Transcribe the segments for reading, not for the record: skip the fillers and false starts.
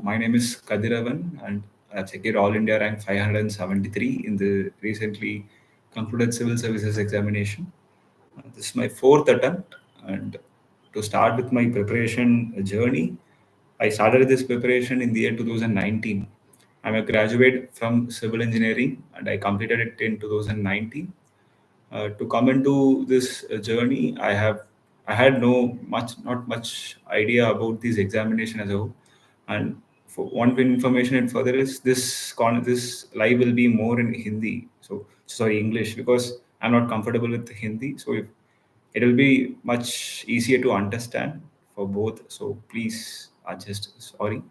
My name is Kathiravan, and I checked All India rank 573 in the recently concluded civil services examination. This is my fourth attempt, and to start with my preparation journey, I started this preparation in the year 2019. I'm a graduate from civil engineering, and I completed it in 2019. To come into this journey, I had not much idea about this examination as a whole. And for one bit information and further is this live will be more in Hindi. So sorry, English, because I'm not comfortable with Hindi. So if it will be much easier to understand for both. So please adjust. Sorry.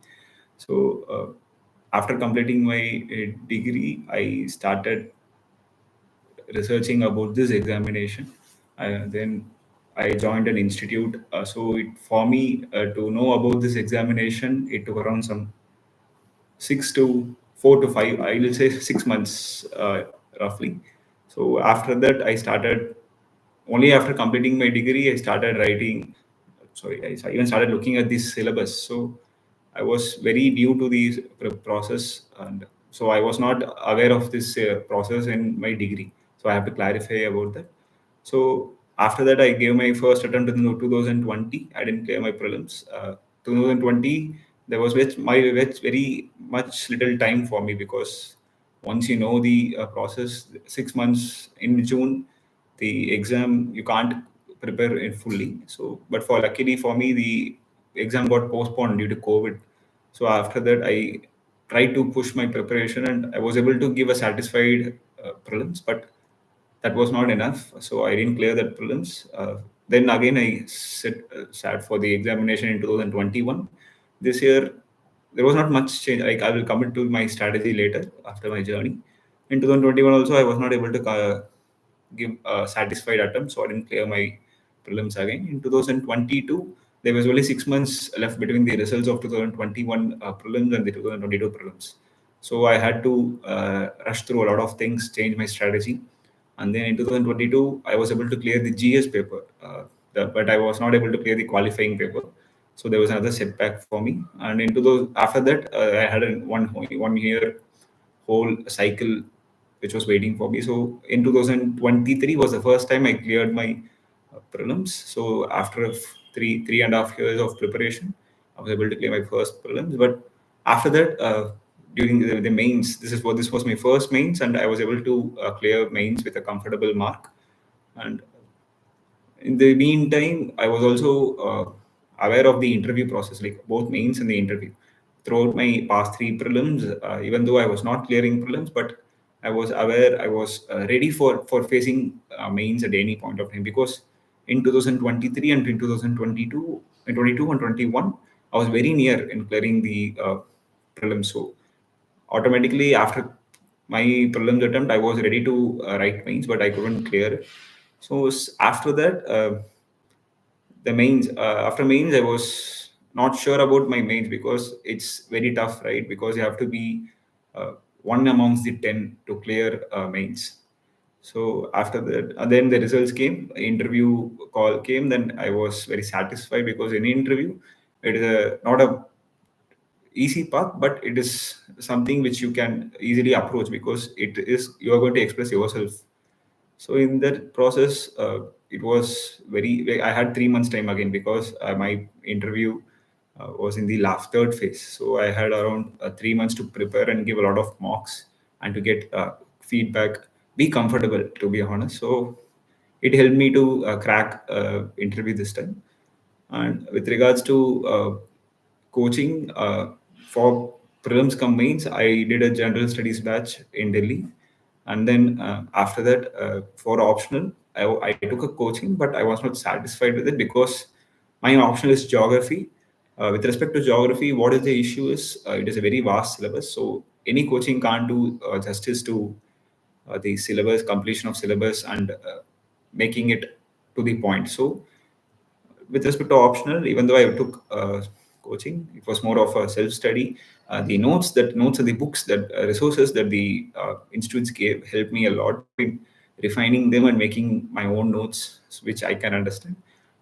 So after completing my degree, I started researching about this examination. Then I joined an institute. For me to know about this examination, it took around some 4 to 5, I will say 6 months roughly. So after that, I started only after completing my degree, I started writing. Sorry, I even started looking at this syllabus. So I was very new to the process, and so I was not aware of this process in my degree. So I have to clarify about that. So after that, I gave my first attempt in 2020. I didn't clear my prelims. 2020, there was very much little time for me, because once you know the process, 6 months in June, the exam you can't prepare it fully. So, but for luckily for me, the exam got postponed due to COVID. So after that, I tried to push my preparation, and I was able to give a satisfied prelims, but that was not enough. So I didn't clear that prelims. Then again, I sat for the examination in 2021. This year, there was not much change. Like, I will commit to my strategy later after my journey. In 2021 also, I was not able to give a satisfied attempt, so I didn't clear my prelims again. In 2022, there was only 6 months left between the results of 2021 prelims and the 2022 prelims. So I had to rush through a lot of things, change my strategy. And then in 2022, I was able to clear the GS paper, but I was not able to clear the qualifying paper. So there was another setback for me. And after that, I had a 1 year whole cycle which was waiting for me. So in 2023 was the first time I cleared my prelims. So after three and a half years of preparation, I was able to clear my first prelims. But after that, during the mains, this was my first mains, and I was able to clear mains with a comfortable mark. And in the meantime, I was also aware of the interview process, like both mains and the interview. Throughout my past three prelims, even though I was not clearing prelims, but I was aware, I was ready for facing mains at any point of time, because in 2023 and in 2022, and 22 and 21, I was very near in clearing the prelims. So automatically after my prelims attempt, I was ready to write mains, but I couldn't clear it. So after that, the mains after mains, I was not sure about my mains, because it's very tough, right? Because you have to be one amongst the 10 to clear mains. So after that, then the results came, interview call came, then I was very satisfied, because in interview, it is not a easy path, but it is something which you can easily approach, because you are going to express yourself. So in that process, it was I had 3 months time again, because my interview was in the last third phase. So I had around 3 months to prepare and give a lot of mocks, and to get feedback, be comfortable, to be honest. So it helped me to crack interview this time. And with regards to coaching for prelims cum mains, I did a general studies batch in Delhi, and then after that, for optional, I took a coaching, but I was not satisfied with it, because my optional is geography. With respect to geography, what is the issue is, it is a very vast syllabus, so any coaching can't do justice to the syllabus, completion of syllabus, and making it to the point. So with respect to optional, even though I took coaching, it was more of a self-study. The notes and the books, that resources that the institutes gave, helped me a lot in refining them and making my own notes, which I can understand.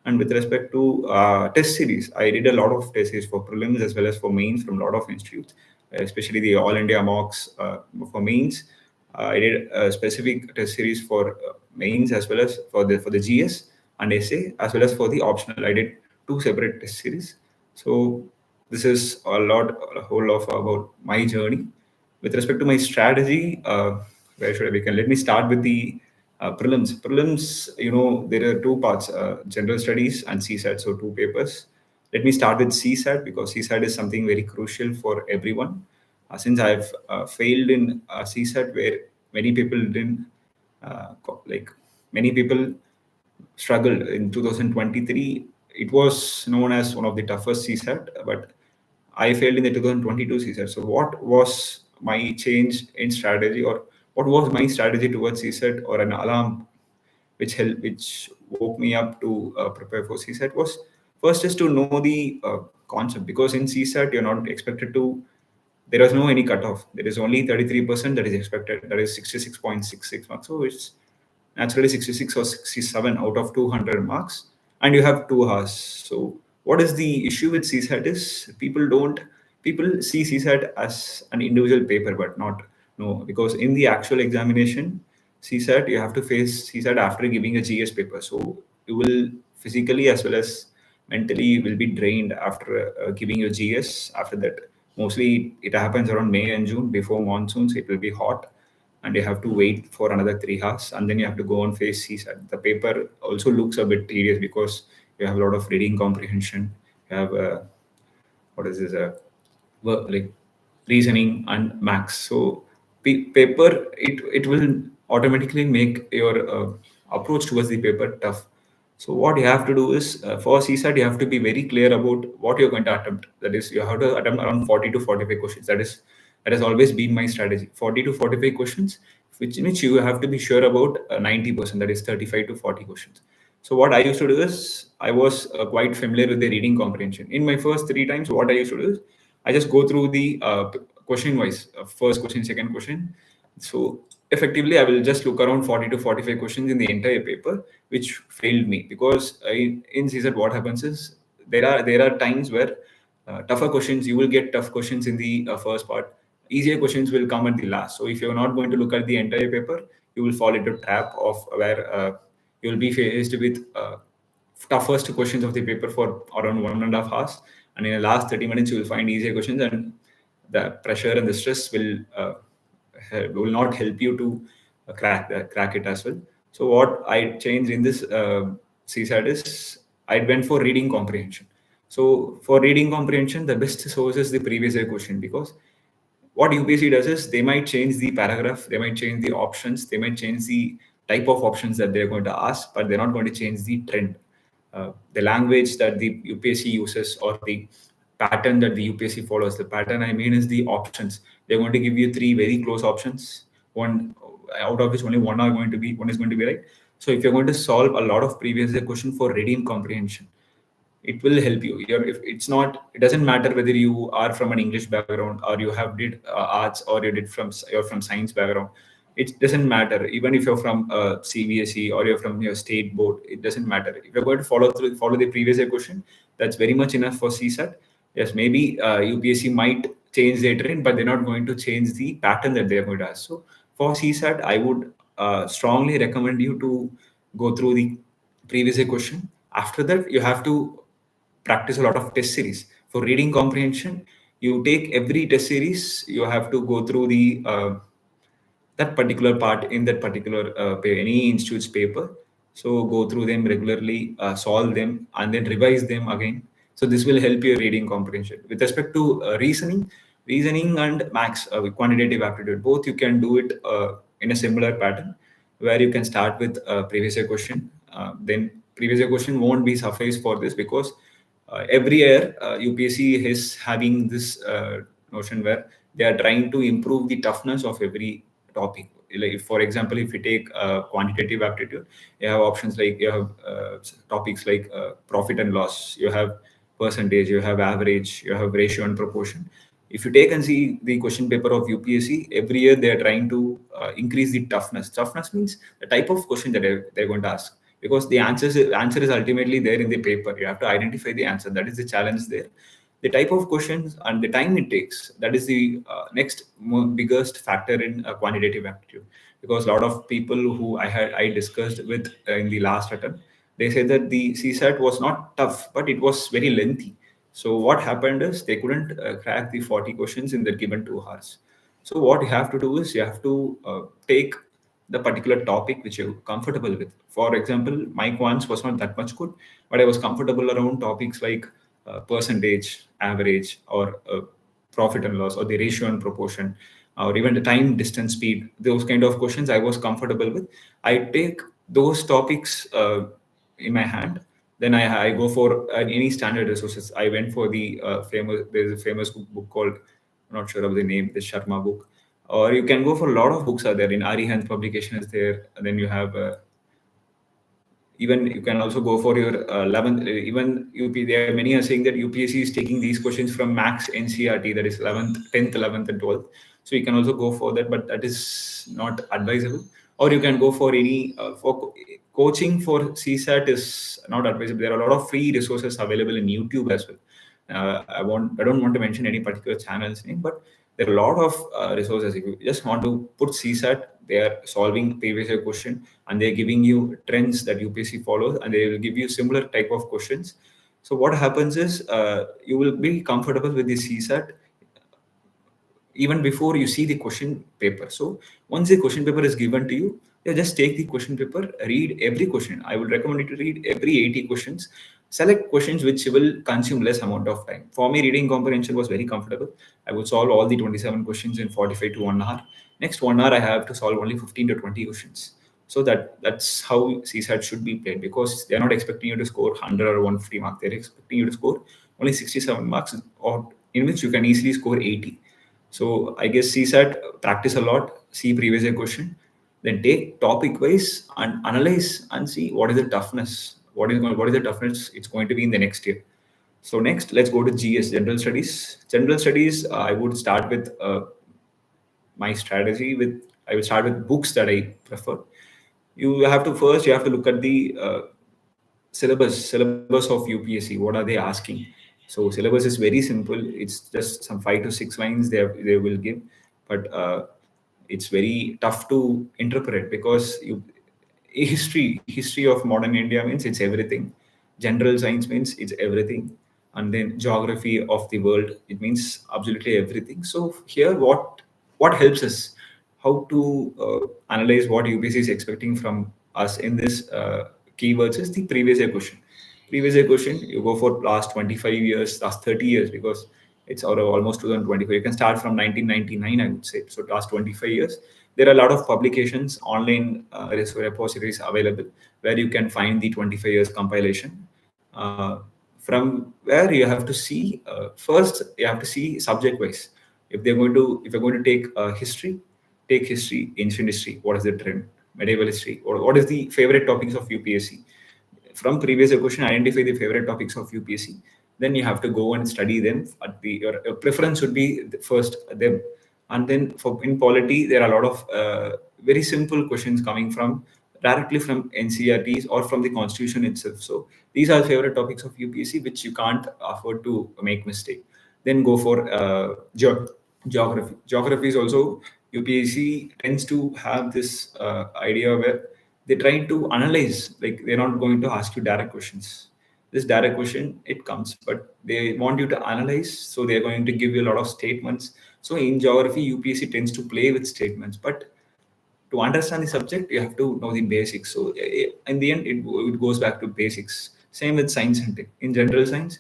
And with respect to test series, I did a lot of test series for prelims as well as for mains from a lot of institutes, especially the All India mocks for mains. I did a specific test series for mains as well as for the GS and essay as well as for the optional. I did two separate test series. So this is a whole lot about my journey. With respect to my strategy, where should I begin? Let me start with the prelims. Prelims, there are two parts: general studies and CSAT. So two papers. Let me start with CSAT because CSAT is something very crucial for everyone. Since I've failed in CSAT, where many people didn't, like many people struggled in 2023. It was known as one of the toughest CSAT, but I failed in the 2022 CSAT. So, what was my change in strategy, or what was my strategy towards CSAT, or an alarm which woke me up to prepare for CSAT was first is to know the concept, because in CSAT you're not expected to. There is no any cutoff. There is only 33% that is expected. That is 66.66 marks. So it's naturally 66 or 67 out of 200 marks, and you have 2 hours. So what is the issue with CSAT is people see CSAT as an individual paper, but not no, because in the actual examination CSAT you have to face CSAT after giving a GS paper. So you will physically as well as mentally will be drained after giving your GS. After that, mostly it happens around May and June before monsoons. It will be hot, and you have to wait for another 3 hours, and then you have to go on face CSAT. The paper also looks a bit tedious because you have a lot of reading comprehension. You have what is this? Like reasoning and max. So paper, it will automatically make your approach towards the paper tough. So what you have to do is for CSAT you have to be very clear about what you're going to attempt. That is, you have to attempt around 40 to 45 questions. That has always been my strategy. 40 to 45 questions, which you have to be sure about 90%. That is 35 to 40 questions. So what I used to do is I was quite familiar with the reading comprehension. In my first 3 times, what I used to do is I just go through the question wise, first question, second question. So effectively, I will just look around 40 to 45 questions in the entire paper, which failed me because in CSAT what happens is there are times where tougher questions, you will get tough questions in the first part. Easier questions will come at the last. So if you're not going to look at the entire paper, you will fall into trap of where you will be faced with toughest questions of the paper for around 1.5 hours, and in the last 30 minutes you will find easier questions, and the pressure and the stress will not help you to crack it as well. So what I changed in this CSAT is I went for reading comprehension. So for reading comprehension, the best source is the previous year question, because what UPSC does is they might change the paragraph, they might change the options, they might change the type of options that they're going to ask, but they're not going to change the trend. The language that the UPSC uses, or the pattern that the UPSC follows. The pattern I mean is the options. They're going to give you 3 very close options, one out of which only one is going to be right. So if you're going to solve a lot of previous year question for reading comprehension, it will help you. If it's not, it doesn't matter whether you are from an English background, or you have did arts, or you're from science background. It doesn't matter. Even if you're from CBSE or you're from your state board, it doesn't matter. If you're going to follow the previous year question, that's very much enough for CSAT. Yes, maybe UPSC might change their trend, but they're not going to change the pattern that they're going to ask. So for CSAT, I would strongly recommend you to go through the previous year question. After that, you have to practice a lot of test series. For reading comprehension, you take every test series, you have to go through the that particular part in that particular any institute's paper. So go through them regularly, solve them, and then revise them again. So this will help your reading comprehension. With respect to reasoning and max, quantitative aptitude, both you can do it in a similar pattern, where you can start with previous year question. Then previous year question won't be suffice for this, because every year UPSC is having this notion where they are trying to improve the toughness of every topic. Like, for example, if you take quantitative aptitude, you have options like you have topics like profit and loss, you have percentage, you have average, you have ratio and proportion. If you take and see the question paper of UPSC, every year they are trying to increase the toughness. Toughness means the type of question that they're going to ask. because the answer is ultimately there in the paper. You have to identify the answer. That is the challenge there. The type of questions and the time it takes, that is the next biggest factor in quantitative aptitude. Because a lot of people who I discussed with in the last attempt, they said that the CSAT was not tough, but it was very lengthy. So what happened is they couldn't crack the 40 questions in the given 2 hours. So what you have to do is you have to take the particular topic which you're comfortable with. For example, my quants was not that much good, but I was comfortable around topics like percentage, average, or profit and loss, or the ratio and proportion, or even the time, distance, speed. Those kind of questions I was comfortable with. I take those topics in my hand. Then I go for any standard resources. I went for the there's a famous book called, I'm not sure of the name, the Sharma book. Or you can go for a lot of books are there. In Arihant publication is there. And then you have even you can also go for your 11th, even there are many are saying that UPSC is taking these questions from max NCERT, that is 11th, 10th, 11th, and 12th. So you can also go for that, but that is not advisable. Or you can go for any coaching for CSAT is not advisable. There are a lot of free resources available in YouTube as well. I don't want to mention any particular channel's name, but there are a lot of resources. If you just want to put CSAT, they are solving previous year question and they're giving you trends that UPSC follows, and they will give you similar type of questions. So what happens is you will be comfortable with the CSAT even before you see the question paper. So once the question paper is given to you, just take the question paper, read every question. I would recommend you to read every 80 questions. Select questions which will consume less amount of time. For me, reading comprehension was very comfortable. I would solve all the 27 questions in 45 to 1 hour. Next 1 hour, I have to solve only 15 to 20 questions. So that's how CSAT should be played, because they're not expecting you to score 100 or 150 marks. They're expecting you to score only 67 marks, or in which you can easily score 80. So I guess CSAT, practice a lot, see previous year question, then take topic wise and analyze and see what is the toughness, what is the toughness it's going to be in the next year. So next, let's go to GS, general studies. General studies, I would start with my strategy with, I will start with books that I prefer. You have to look at the syllabus of UPSC. What are they asking? So syllabus is very simple. It's just some 5 to 6 lines they will give, but it's very tough to interpret, because history of modern India means it's everything. General science means it's everything, and then geography of the world, it means absolutely everything. So here, what helps us how to analyze what UPSC is expecting from us in this keywords is the previous year question. Previous year question, you go for last 25 years, last 30 years, because it's almost 2025. You can start from 1999, I would say. So last 25 years, there are a lot of publications, online repositories available where you can find the 25 years compilation. From where you have to see first, you have to see subject wise. If you're going to take history, take history, ancient history. What is the trend? Medieval history, or what is the favorite topics of UPSC? From previous year question, identify the favorite topics of UPSC. Then you have to go and study them. Your preference would be first them, and then in polity there are a lot of very simple questions coming from directly from NCERTs or from the constitution itself. So these are favorite topics of UPSC which you can't afford to make mistake. Then go for geography. Geography is also, UPSC tends to have this idea where they try to analyze, like they're not going to ask you direct questions. This direct question, it comes, but they want you to analyze, so they're going to give you a lot of statements. So in geography, UPSC tends to play with statements, but to understand the subject, you have to know the basics. So in the end, it goes back to basics. Same with science and tech. In general science,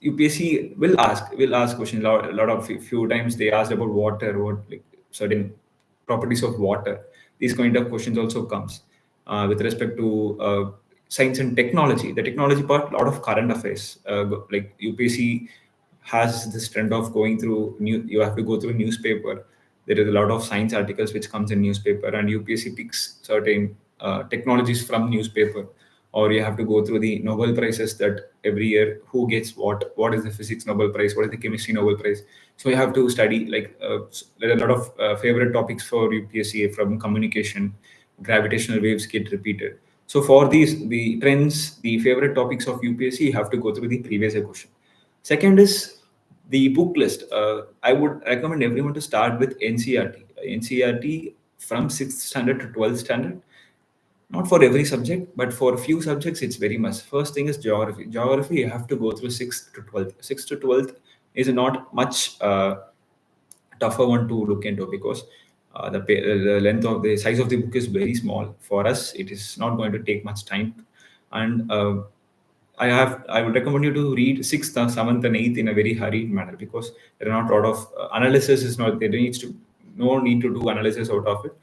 UPSC will ask questions. A lot of few times they asked about water, what like certain properties of water. These kind of questions also comes with respect to science and technology. The technology part, a lot of current affairs. Like UPSC has this trend of going through you have to go through newspaper. There is a lot of science articles which comes in newspaper, and UPSC picks certain technologies from newspaper. Or you have to go through the Nobel prizes that every year who gets what is the physics Nobel prize, what is the chemistry Nobel prize. So you have to study, like there are a lot of favorite topics for UPSC from communication. Gravitational waves get repeated. So for the trends, the favorite topics of UPSC, you have to go through the previous year question. Second is the book list. I would recommend everyone to start with NCERT. NCERT from 6th standard to 12th standard. Not for every subject, but for a few subjects, it's very much. First thing is geography. Geography, you have to go through 6th to 12th. 6th to 12th is not much tougher one to look into, because the length of the size of the book is very small. For us, it is not going to take much time, and I would recommend you to read 6th, 7th, and 8th in a very hurried manner, because there are not a lot of analysis is not there needs to no need to do analysis out of it.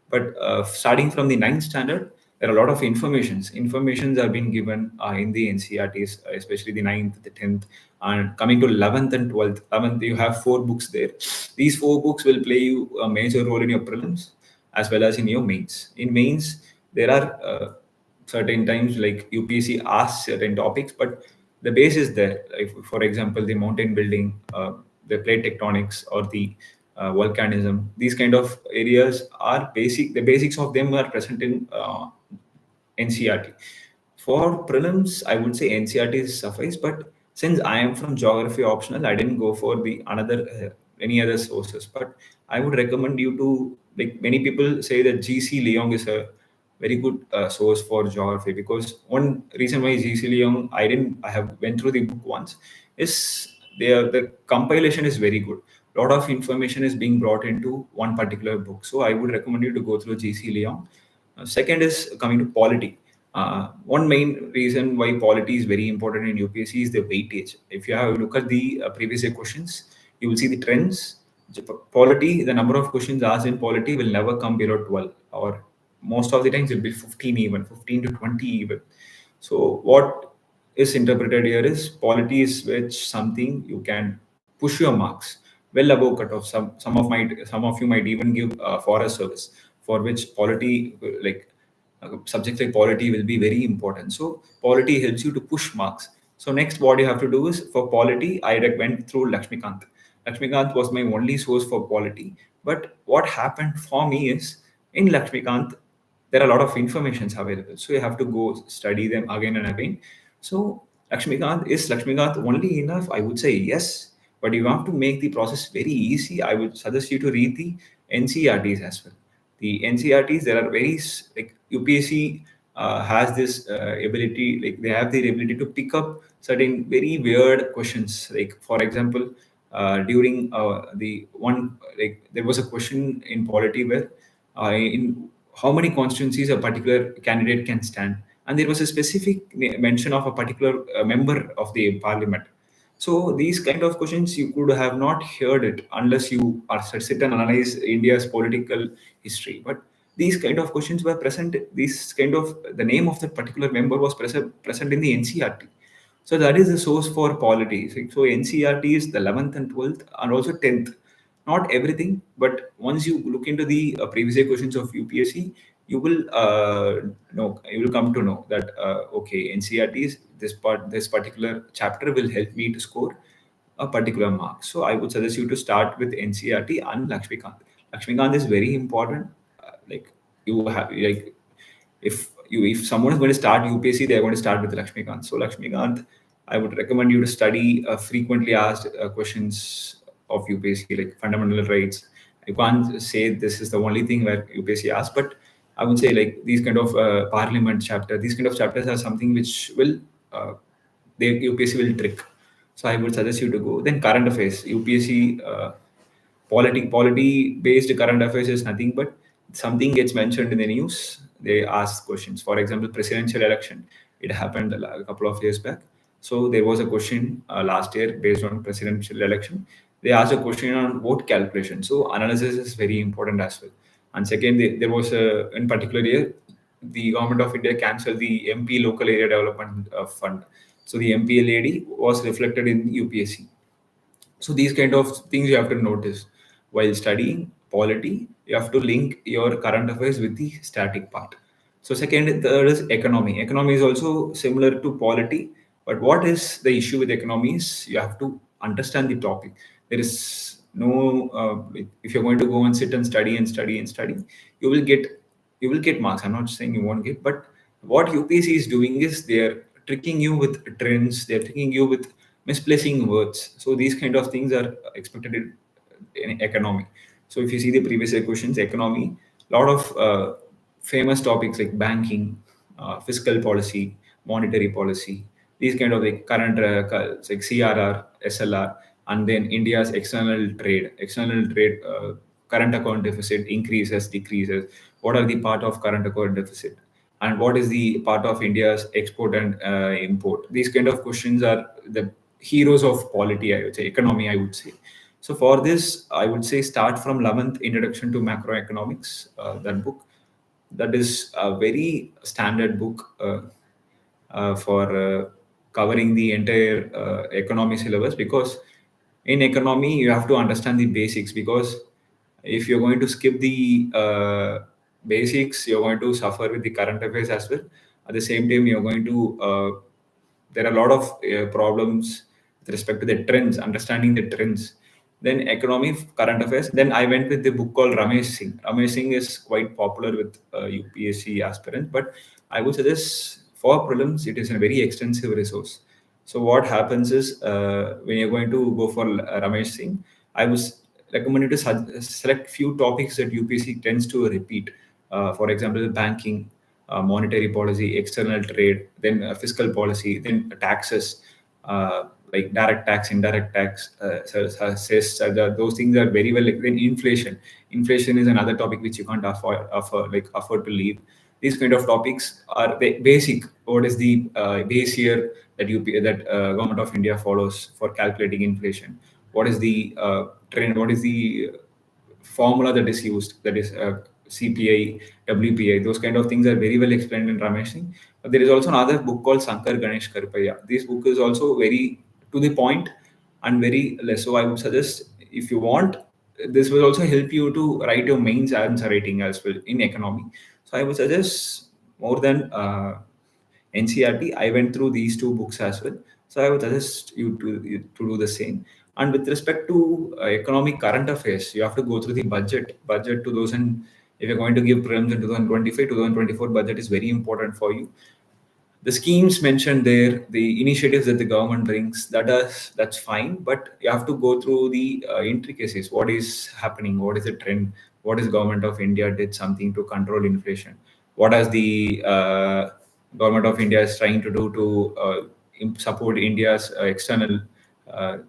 But starting from the 9th standard, there are a lot of informations are being given in the NCRTs, especially the 9th, the 10th, and coming to 11th and 12th. 11th, you have 4 books there. These 4 books will play you a major role in your prelims as well as in your mains. In mains, there are certain times like UPSC asks certain topics, but the base is there. Like, for example, the mountain building, the plate tectonics, or the volcanism. These kind of areas are basic. The basics of them are present in NCRT. For prelims, I would say NCRT is suffice, but since I am from geography optional, I didn't go for the another any other sources. But I would recommend you to, like, many people say that GC Leong is a very good source for geography, because one reason why GC Leong I have went through the book once is the compilation is very good. A lot of information is being brought into one particular book, so I would recommend you to go through GC Leong. Second is coming to polity. One main reason why polity is very important in UPSC is the weightage. If you have a look at the previous year questions, you will see the trends. Polity, the number of questions asked in polity will never come below 12, or most of the times it will be 15 even, 15 to 20 even. So what is interpreted here is polity is which something you can push your marks well above cutoff. Some of you might even give forest service, for which polity like subjects like polity will be very important. So polity helps you to push marks. So next, what you have to do is, for polity, I went through Lakshmikant. Lakshmikant was my only source for polity. But what happened for me is, in Lakshmikant, there are a lot of informations available. So you have to go study them again and again. So Lakshmikant only enough? I would say yes. But you have to make the process very easy. I would suggest you to read the NCERTs as well. The NCERTs, there are very like UPSC has this ability, like they have the ability to pick up certain very weird questions. Like, for example, during the one, like there was a question in polity where in how many constituencies a particular candidate can stand, and there was a specific mention of a particular member of the parliament. So these kind of questions, you could have not heard it unless you are sit and analyze India's political history. But these kind of questions were present. These kind of the name of that particular member was present in the NCRT. So that is the source for polity. So NCRT is the 11th and 12th, and also 10th. Not everything, but once you look into the previous year questions of UPSC, you will know, you will come to know that okay, NCRTs, this particular chapter will help me to score a particular mark. So I would suggest you to start with NCRT and Lakshmikant. Lakshmikant is very important. Like, you have, like, if someone is going to start UPSC, they are going to start with Lakshmikant. So Lakshmikant, I would recommend you to study frequently asked questions of UPSC, like fundamental rights. You can't say this is the only thing where UPSC asks, but I would say, like, these kind of parliament chapter, these kind of chapters are something which will the UPSC will trick. So I would suggest you to go. Then current affairs, UPSC polity based current affairs is nothing but something gets mentioned in the news, they ask questions. For example, presidential election, it happened a couple of years back. So there was a question last year based on presidential election. They asked a question on vote calculation. So analysis is very important as well. And second, there was a, in particular year, the government of India cancelled the MP local area development fund. So the MP lady was reflected in UPSC. So these kind of things you have to notice while studying polity. You have to link your current affairs with the static part. So second, third is economy. Economy is also similar to polity, but what is the issue with economy is you have to understand the topic. There is no if you're going to go and sit and study and study and study, you will get marks. I'm not saying you won't get, but What UPSC is doing is they're tricking you with trends, they're tricking you with misplacing words. So these kind of things are expected in economy. So if you see the previous year questions, economy, a lot of famous topics like banking, fiscal policy, monetary policy, these kind of like current like CRR, SLR, and then India's external trade, current account deficit increases, decreases. What are the part of current account deficit? And what is the part of India's export and import? These kind of questions are the heroes of polity, I would say, economy, I would say. So for this, I would say start from 11th Introduction to Macroeconomics, that book. That is a very standard book for covering the entire economy syllabus, because in economy you have to understand the basics, because if you're going to skip the basics, you're going to suffer with the current affairs as well. At the same time, you're going to there are a lot of problems with respect to the trends, understanding the trends. Then economy, current affairs. Then I went with the book called Ramesh Singh. Ramesh Singh is quite popular with UPSC aspirants, but I would suggest for prelims, it is a very extensive resource. So what happens is when you're going to go for Ramesh Singh, I was recommended to select few topics that UPSC tends to repeat. For example, banking, monetary policy, external trade, then fiscal policy, then taxes, like direct tax, indirect tax, cess, those things are very well. Then inflation. Inflation is another topic which you can't afford to leave. These kind of topics are basic. What is the base year that government of India follows for calculating inflation? What is the trend? What is the formula that is used? That is CPI, WPI. Those kind of things are very well explained in Ramesh Singh. But there is also another book called Sankar Ganesh Karpaya. This book is also very to the point and very less. So I would suggest, if you want, this will also help you to write your mains answer writing as well in economy. So I would suggest more than NCERT. I went through these two books as well. So I would suggest you to do the same. And with respect to economic current affairs, you have to go through the budget 2000. If you're going to give prelims in 2025, 2024 budget is very important for you. The schemes mentioned there, the initiatives that the government brings, that's fine, but you have to go through the intricacies. What is happening? What is the trend? What is government of India did something to control inflation? What has the government of India is trying to do to support India's external uh,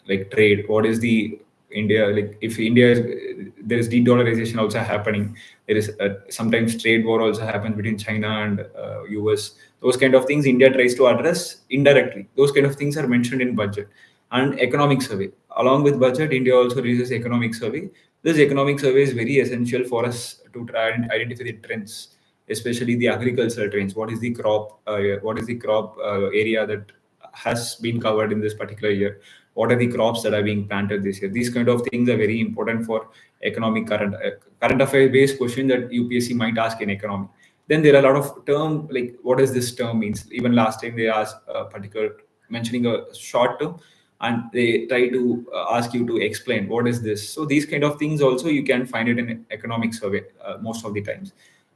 like trade? What is the India, like if India is, there is de-dollarization also happening. There is sometimes trade war also happens between China and US. Those kind of things India tries to address indirectly. Those kind of things are mentioned in budget and economic survey. Along with budget, India also releases economic survey. This economic survey is very essential for us to try and identify the trends, especially the agricultural trends. What is the crop? What is the crop area that has been covered in this particular year? What are the crops that are being planted this year? These kind of things are very important for economic current affair based question that UPSC might ask in economy. Then there are a lot of term, like what does this term means? Even last time they asked a particular mentioning a short term, and they try to ask you to explain what is this. So these kind of things also you can find it in economic survey most of the times.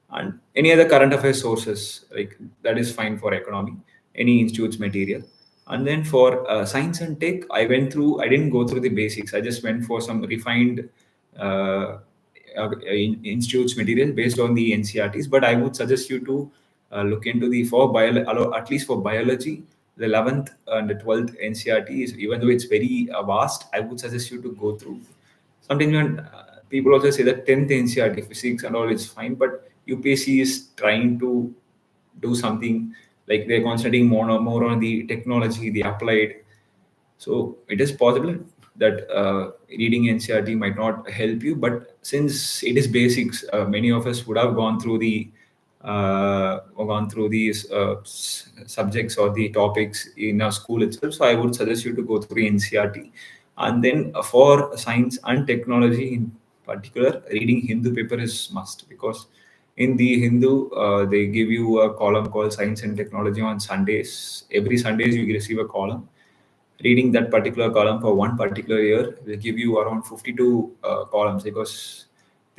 And any other current affairs sources, like that is fine for economy, any institutes material. And then for science and tech, I didn't go through the basics. I just went for some refined institutes material based on the NCRTs. But I would suggest you to look into the at least for biology, the 11th and the 12th NCRT is, even though it's very vast, I would suggest you to go through. Sometimes when people also say that 10th NCRT physics and all is fine, but UPSC is trying to do something, like they're concentrating more on the technology, the applied. So it is possible that reading NCRT might not help you, but since it is basics, many of us would have gone through these subjects or the topics in our school itself. So I would suggest you to go through NCRT, and then for science and technology in particular, reading Hindu paper is must, because in the Hindu, they give you a column called Science and Technology on Sundays. Every Sundays you receive a column. Reading that particular column for one particular year will give you around 52 columns, because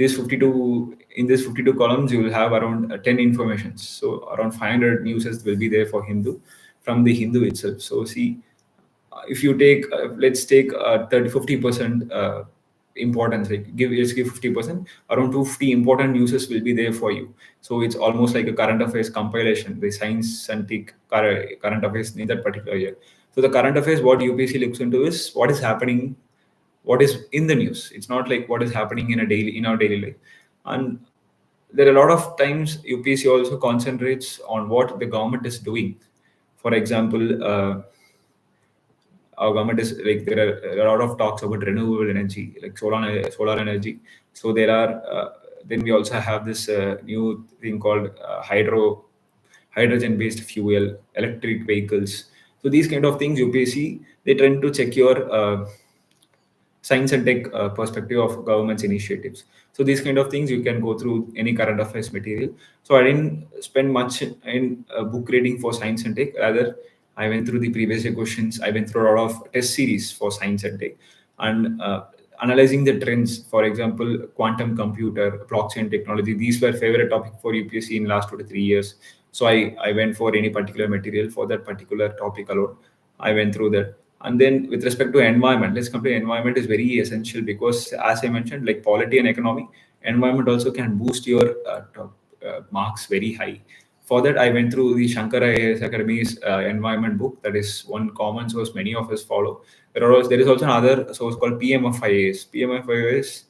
this 52 in this 52 columns you will have around 10 informations. So around 500 newses will be there for Hindu from the Hindu itself. So see, if you take let's take 30-50% importance, like let's give 50%, around 250 important newses will be there for you. So it's almost like a current affairs compilation, the science and tech current affairs in that particular year. So the current affairs what UPSC looks into is what is happening, what is in the news. It's not like what is happening in our daily life. And there are a lot of times UPSC also concentrates on what the government is doing. For example, our government is like, there are a lot of talks about renewable energy, like solar energy. So there are then we also have this new thing called hydrogen based fuel, electric vehicles. So these kind of things UPSC, they tend to check your science and tech perspective of government's initiatives. So these kind of things you can go through any current affairs material. So I didn't spend much in book reading for science and tech. Rather, I went through the previous year questions. I went through a lot of test series for science and tech, and analyzing the trends. For example, quantum computer, blockchain technology. These were favorite topic for UPSC in last 2 to 3 years. So I went for any particular material for that particular topic alone. I went through that. And then with respect to environment, let's come to environment is very essential, because as I mentioned, like polity and economy, environment also can boost your marks very high. For that, I went through the Shankar IAS Academy's environment book. That is one common source many of us follow. There is also another source called PMF IAS. PMF IAS,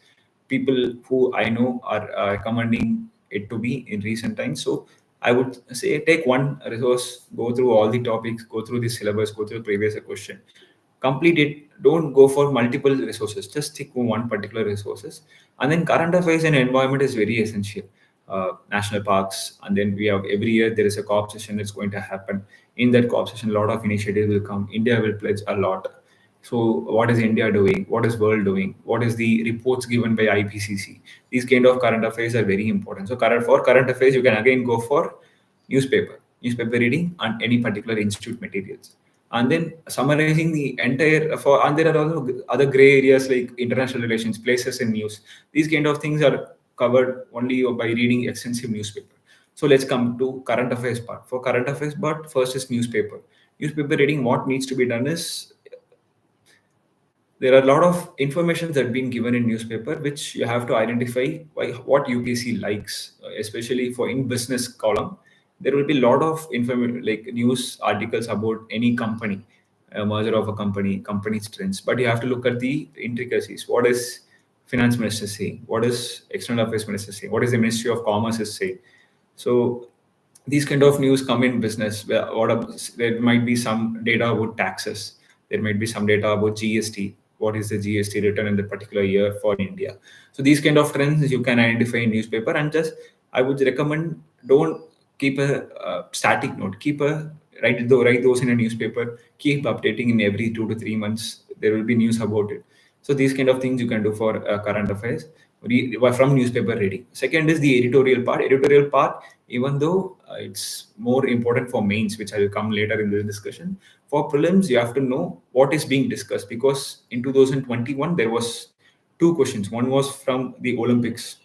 people who I know are recommending it to be in recent times. So I would say take one resource, go through all the topics, go through the syllabus, go through the previous question, complete it. Don't go for multiple resources. Just stick to one particular resources. And then current affairs and environment is very essential. National parks, and then we have every year there is a COP session that's going to happen. In that COP session, a lot of initiatives will come. India will pledge a lot. So what is India doing? What is world doing? What is the reports given by IPCC? These kind of current affairs are very important. So for current affairs, you can again go for newspaper reading, and any particular institute materials. And then summarizing the entire and there are also other gray areas like international relations, places and news. These kind of things are covered only by reading extensive newspaper. So let's come to current affairs part. For current affairs part, first is newspaper. Newspaper reading, what needs to be done is, there are a lot of information that been given in newspaper which you have to identify what UPSC likes, especially for in business column. There will be a lot of information like news articles about any company, a merger of a company trends, but you have to look at the intricacies. What is finance minister saying? What is external affairs minister saying? What is the Ministry of Commerce is saying? So these kind of news come in business. There might be some data about taxes. There might be some data about GST. What is the GST return in the particular year for India? So these kind of trends you can identify in newspaper. And just I would recommend, don't keep a static note. Write those in a newspaper. Keep updating in every 2 to 3 months. There will be news about it. So these kind of things you can do for current affairs from newspaper reading. Second is the editorial part. Editorial part, even though it's more important for mains, which I will come later in the discussion. For prelims, you have to know what is being discussed, because in 2021 there was 2 questions. One was from the Olympics.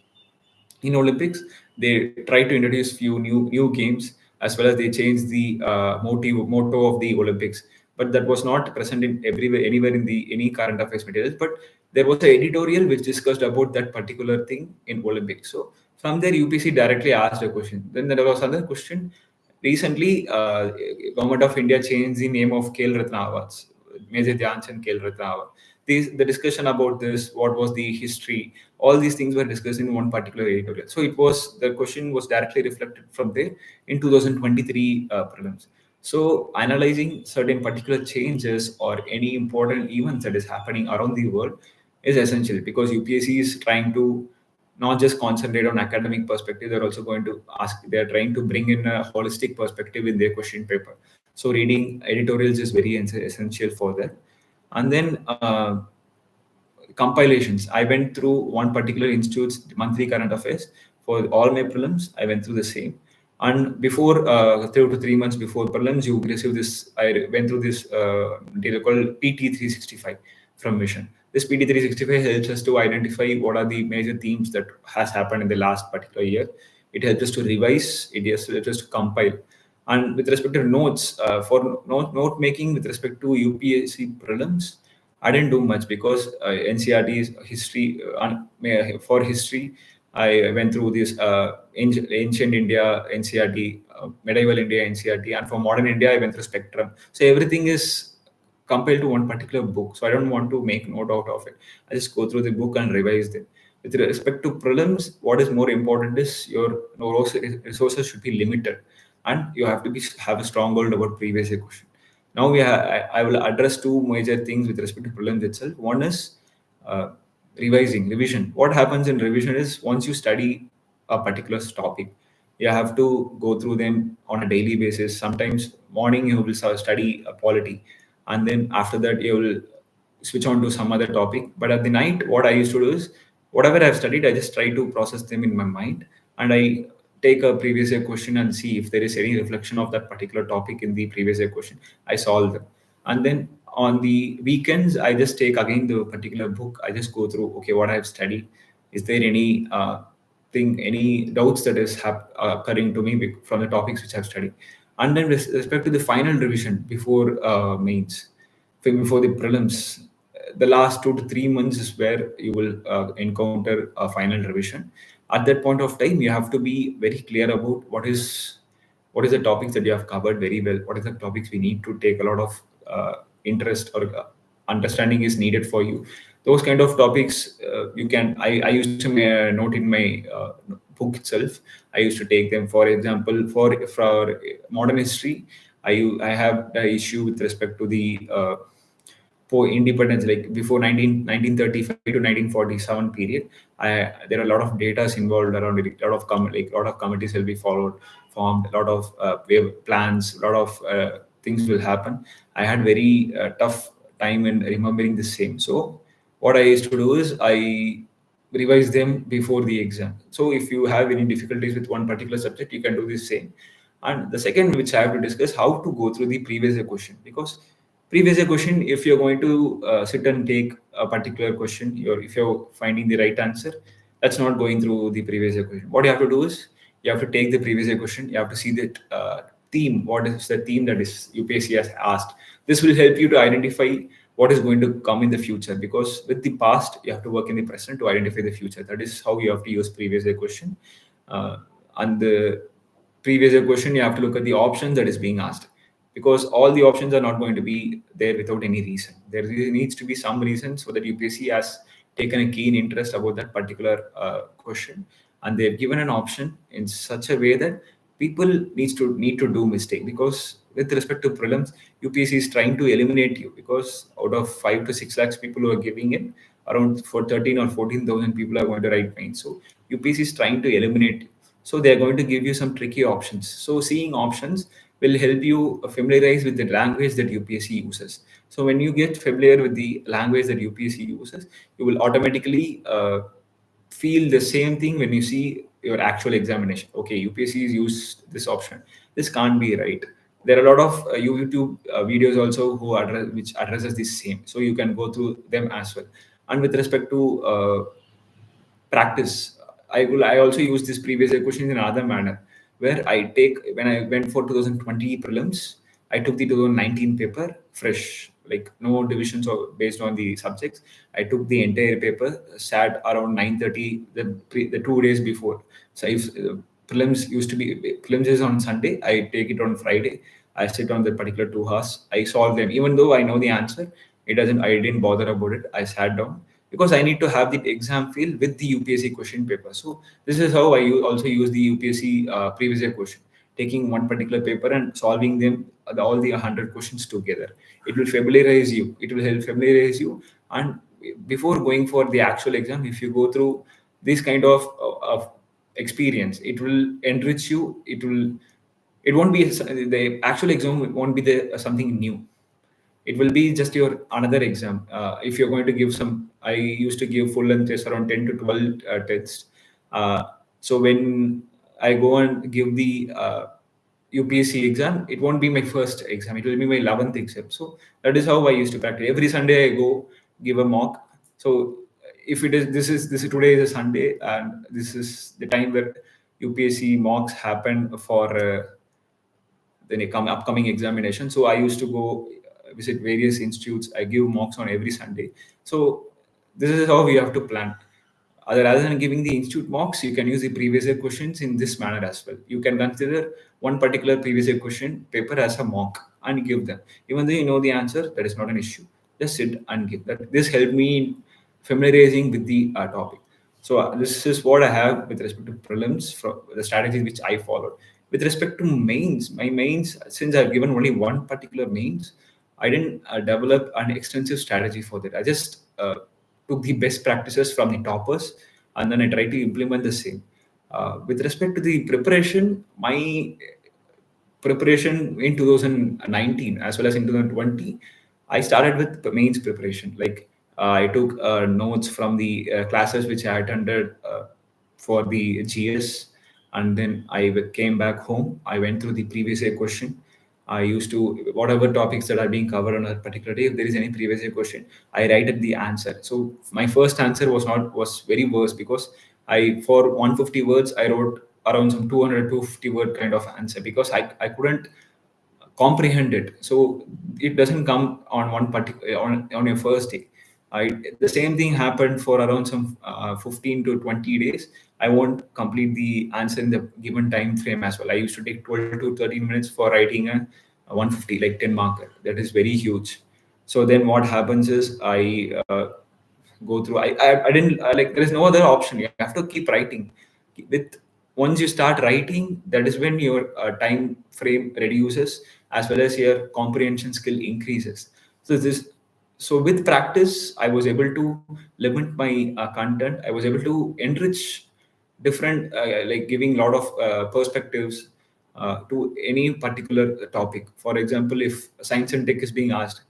In Olympics, they tried to introduce few new games, as well as they changed the motto of the Olympics. But that was not present in anywhere in the any current affairs materials. But there was an editorial which discussed about that particular thing in Olympics. So from there, UPC directly asked a question. Then there was another question. Recently, Government of India changed the name of Khel Ratna Awards, Major Dhyan Chand Khel Ratna Award. The discussion about this, what was the history, all these things were discussed in one particular editorial. So the question was directly reflected from there in 2023 prelims. So analyzing certain particular changes or any important events that is happening around the world is essential, because UPSC is trying to not just concentrate on academic perspective. They're trying to bring in a holistic perspective in their question paper. So reading editorials is very essential for that. And then compilations. I went through one particular institute's monthly current affairs for all my prelims. I went through the same. And before 2 to 3 months before prelims, you receive this. I went through this data called PT 365 from Mission. This PT 365 helps us to identify what are the major themes that has happened in the last particular year. It helps us to revise. It helps us to compile. And with respect to notes, for note making with respect to UPSC prelims, I didn't do much because NCERT is history. For history, I went through this ancient India NCERT, medieval India NCERT, and for modern India, I went through Spectrum. So everything is compiled to one particular book. So I don't want to make note out of it. I just go through the book and revise them. With respect to prelims, what is more important is your resources should be limited, and you have to have a stronghold about previous year question. Now I will address two major things with respect to prelims itself. One is uh, revision. What happens in revision is once you study a particular topic, you have to go through them on a daily basis. Sometimes morning you will study a polity, and then after that you will switch on to some other topic. But at the night, what I used to do is whatever I've studied, I just try to process them in my mind, and I take a previous year question and see if there is any reflection of that particular topic in the previous year question. I solve them, and then on the weekends I just take again the particular book. I just go through, okay, what I've studied, is there any any doubts that is occurring to me from the topics which I've studied. And then with respect to the final revision before mains, before the prelims, the last 2 to 3 months is where you will encounter a final revision. At that point of time, you have to be very clear about what is the topics that you have covered very well. What is the topics we need to take a lot of interest or understanding is needed for you. Those kind of topics you can. I used to note in my book itself. I used to take them. For example, for modern history, I have the issue with respect to the for independence, like before 1935 to 1947 period. There are a lot of data involved around it. A lot of lot of committees will be formed. A lot of plans. A lot of things will happen. I had very tough time in remembering the same. So what I used to do is I revise them before the exam. So if you have any difficulties with one particular subject, you can do the same. And the second, which I have to discuss, how to go through the previous year question, because previous year question, if you're going to sit and take a particular question, if you're finding the right answer, that's not going through the previous year question. What you have to do is you have to take the previous year question. You have to see that theme. What is the theme that is UPSC has asked? This will help you to identify what is going to come in the future, because with the past you have to work in the present to identify the future. That is how you have to use previous year question. And the previous year question, you have to look at the options that is being asked, because all the options are not going to be there without any reason. There needs to be some reason, so that UPSC has taken a keen interest about that particular question, and they've given an option in such a way that people need to do mistake. Because with respect to prelims, UPSC is trying to eliminate you, because out of 5 to 6 lakhs people who are giving in, around for 13 or 14,000 people are going to write main. So UPSC is trying to eliminate you. So they're going to give you some tricky options. So seeing options will help you familiarize with the language that UPSC uses. So when you get familiar with the language that UPSC uses, you will automatically feel the same thing when you see your actual examination. Okay, UPSC has used this option. This can't be right. There are a lot of YouTube videos also which addresses the same. So you can go through them as well. And with respect to practice, I also use this previous year questions in another manner, where when I went for 2020 prelims, I took the 2019 paper fresh, like no divisions or based on the subjects. I took the entire paper, sat around 9:30 the 2 days before. So if prelims is on Sunday, I take it on Friday. I sit on the particular 2 hours. I solve them, even though I know the answer. I didn't bother about it. I sat down, because I need to have the exam feel with the UPSC question paper. So this is how also use the UPSC previous year question, taking one particular paper and solving them, all the 100 questions together. It will familiarize you. It will help familiarize you. And before going for the actual exam, if you go through this kind of experience, it will enrich you. It won't be the actual exam won't be something new. It will be just your another exam. If you're going to give some, I used to give full length tests around 10 to 12 tests. So when I go and give the UPSC exam, it won't be my first exam. It will be my 11th exam. So that is how I used to practice. Every Sunday I go give a mock. So if it is this is today is a Sunday, and this is the time where UPSC mocks happen for the upcoming examination. So I used to go visit various institutes. I give mocks on every Sunday. So this is how we have to plan. Rather than giving the institute mocks, you can use the previous year questions in this manner as well. You can consider one particular previous year question paper as a mock and give them. Even though you know the answer, that is not an issue. Just sit and give that. This helped me in familiarizing with the topic. So this is what I have with respect to prelims, from the strategies which I followed. With respect to mains, my mains, since I've given only one particular mains, I didn't develop an extensive strategy for that. I just took the best practices from the toppers, and then I tried to implement the same. With respect to the preparation, my preparation in 2019 as well as in 2020, I started with the mains preparation. Like I took notes from the classes which I attended for the GS, and then came back home. I went through the previous year question. I used to, whatever topics that are being covered on a particular day, if there is any previous year question, I write it the answer. So my first answer was very worse, because I, for 150 words, I wrote around some 200 250 word kind of answer, because I couldn't comprehend it. So it doesn't come on one particular on your first day. The same thing happened for around some 15 to 20 days. I won't complete the answer in the given time frame as well. I used to take 12 to 13 minutes for writing a 150, like 10 marker. That is very huge. So then what happens is I go through. I didn't like. There is no other option. You have to keep writing. With once you start writing, that is when your time frame reduces, as well as your comprehension skill increases. So with practice, I was able to limit my content. I was able to enrich different, like giving a lot of perspectives to any particular topic. For example, if science and tech is being asked,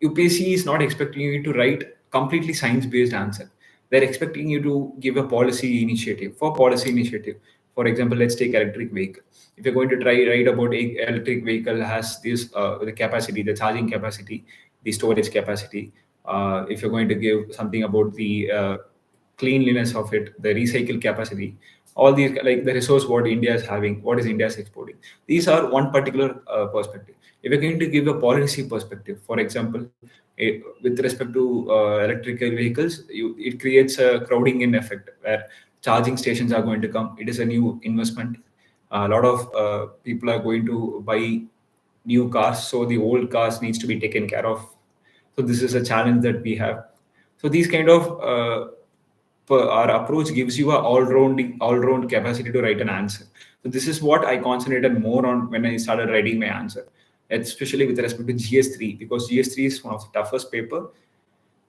UPSC is not expecting you to write completely science-based answer. They're expecting you to give a policy initiative. For policy initiative, for example, let's take electric vehicle. If you're going to try write about a electric vehicle has this the capacity, the charging capacity, the storage capacity. If you're going to give something about the cleanliness of it, the recycle capacity, all these, like the resource what India is having, what is India is exporting. These are one particular perspective. If you're going to give a policy perspective, for example, with respect to electrical vehicles, it creates a crowding in effect where charging stations are going to come. It is a new investment. A lot of people are going to buy new cars, so the old cars needs to be taken care of. So this is a challenge that we have. So these kind of our approach gives you a all-round capacity to write an answer. So this is what I concentrated more on when I started writing my answer, especially with respect to GS3, because GS3 is one of the toughest paper,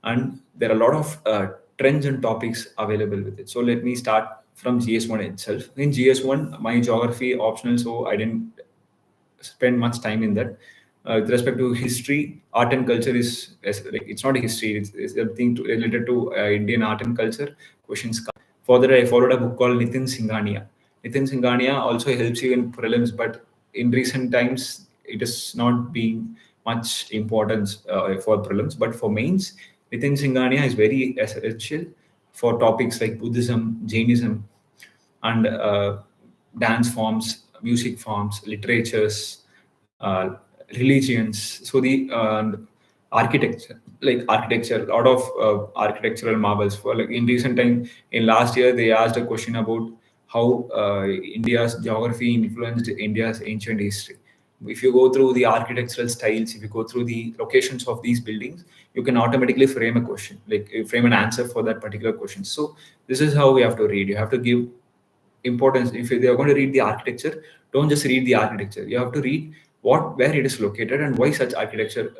and there are a lot of trends and topics available with it. So let me start from GS1 itself. In GS1, my geography optional, so I didn't spend much time in that. With respect to history, art and culture is like, it's not a history; it's something related to Indian art and culture. Questions come. Further, I followed a book called Nitin Singhania. Nitin Singhania also helps you in prelims, but in recent times, it is not being much importance for prelims. But for mains, Nitin Singhania is very essential for topics like Buddhism, Jainism, and dance forms, music forms, literatures, religions. So the architecture, like architecture, a lot of architectural marvels. For like in recent time, in last year, they asked a question about how India's geography influenced India's ancient history. If you go through the architectural styles, if you go through the locations of these buildings, you can automatically frame a question, like frame an answer for that particular question. So this is how we have to read. You have to give importance. If they are going to read the architecture, don't just read the architecture. You have to read where it is located and why such architecture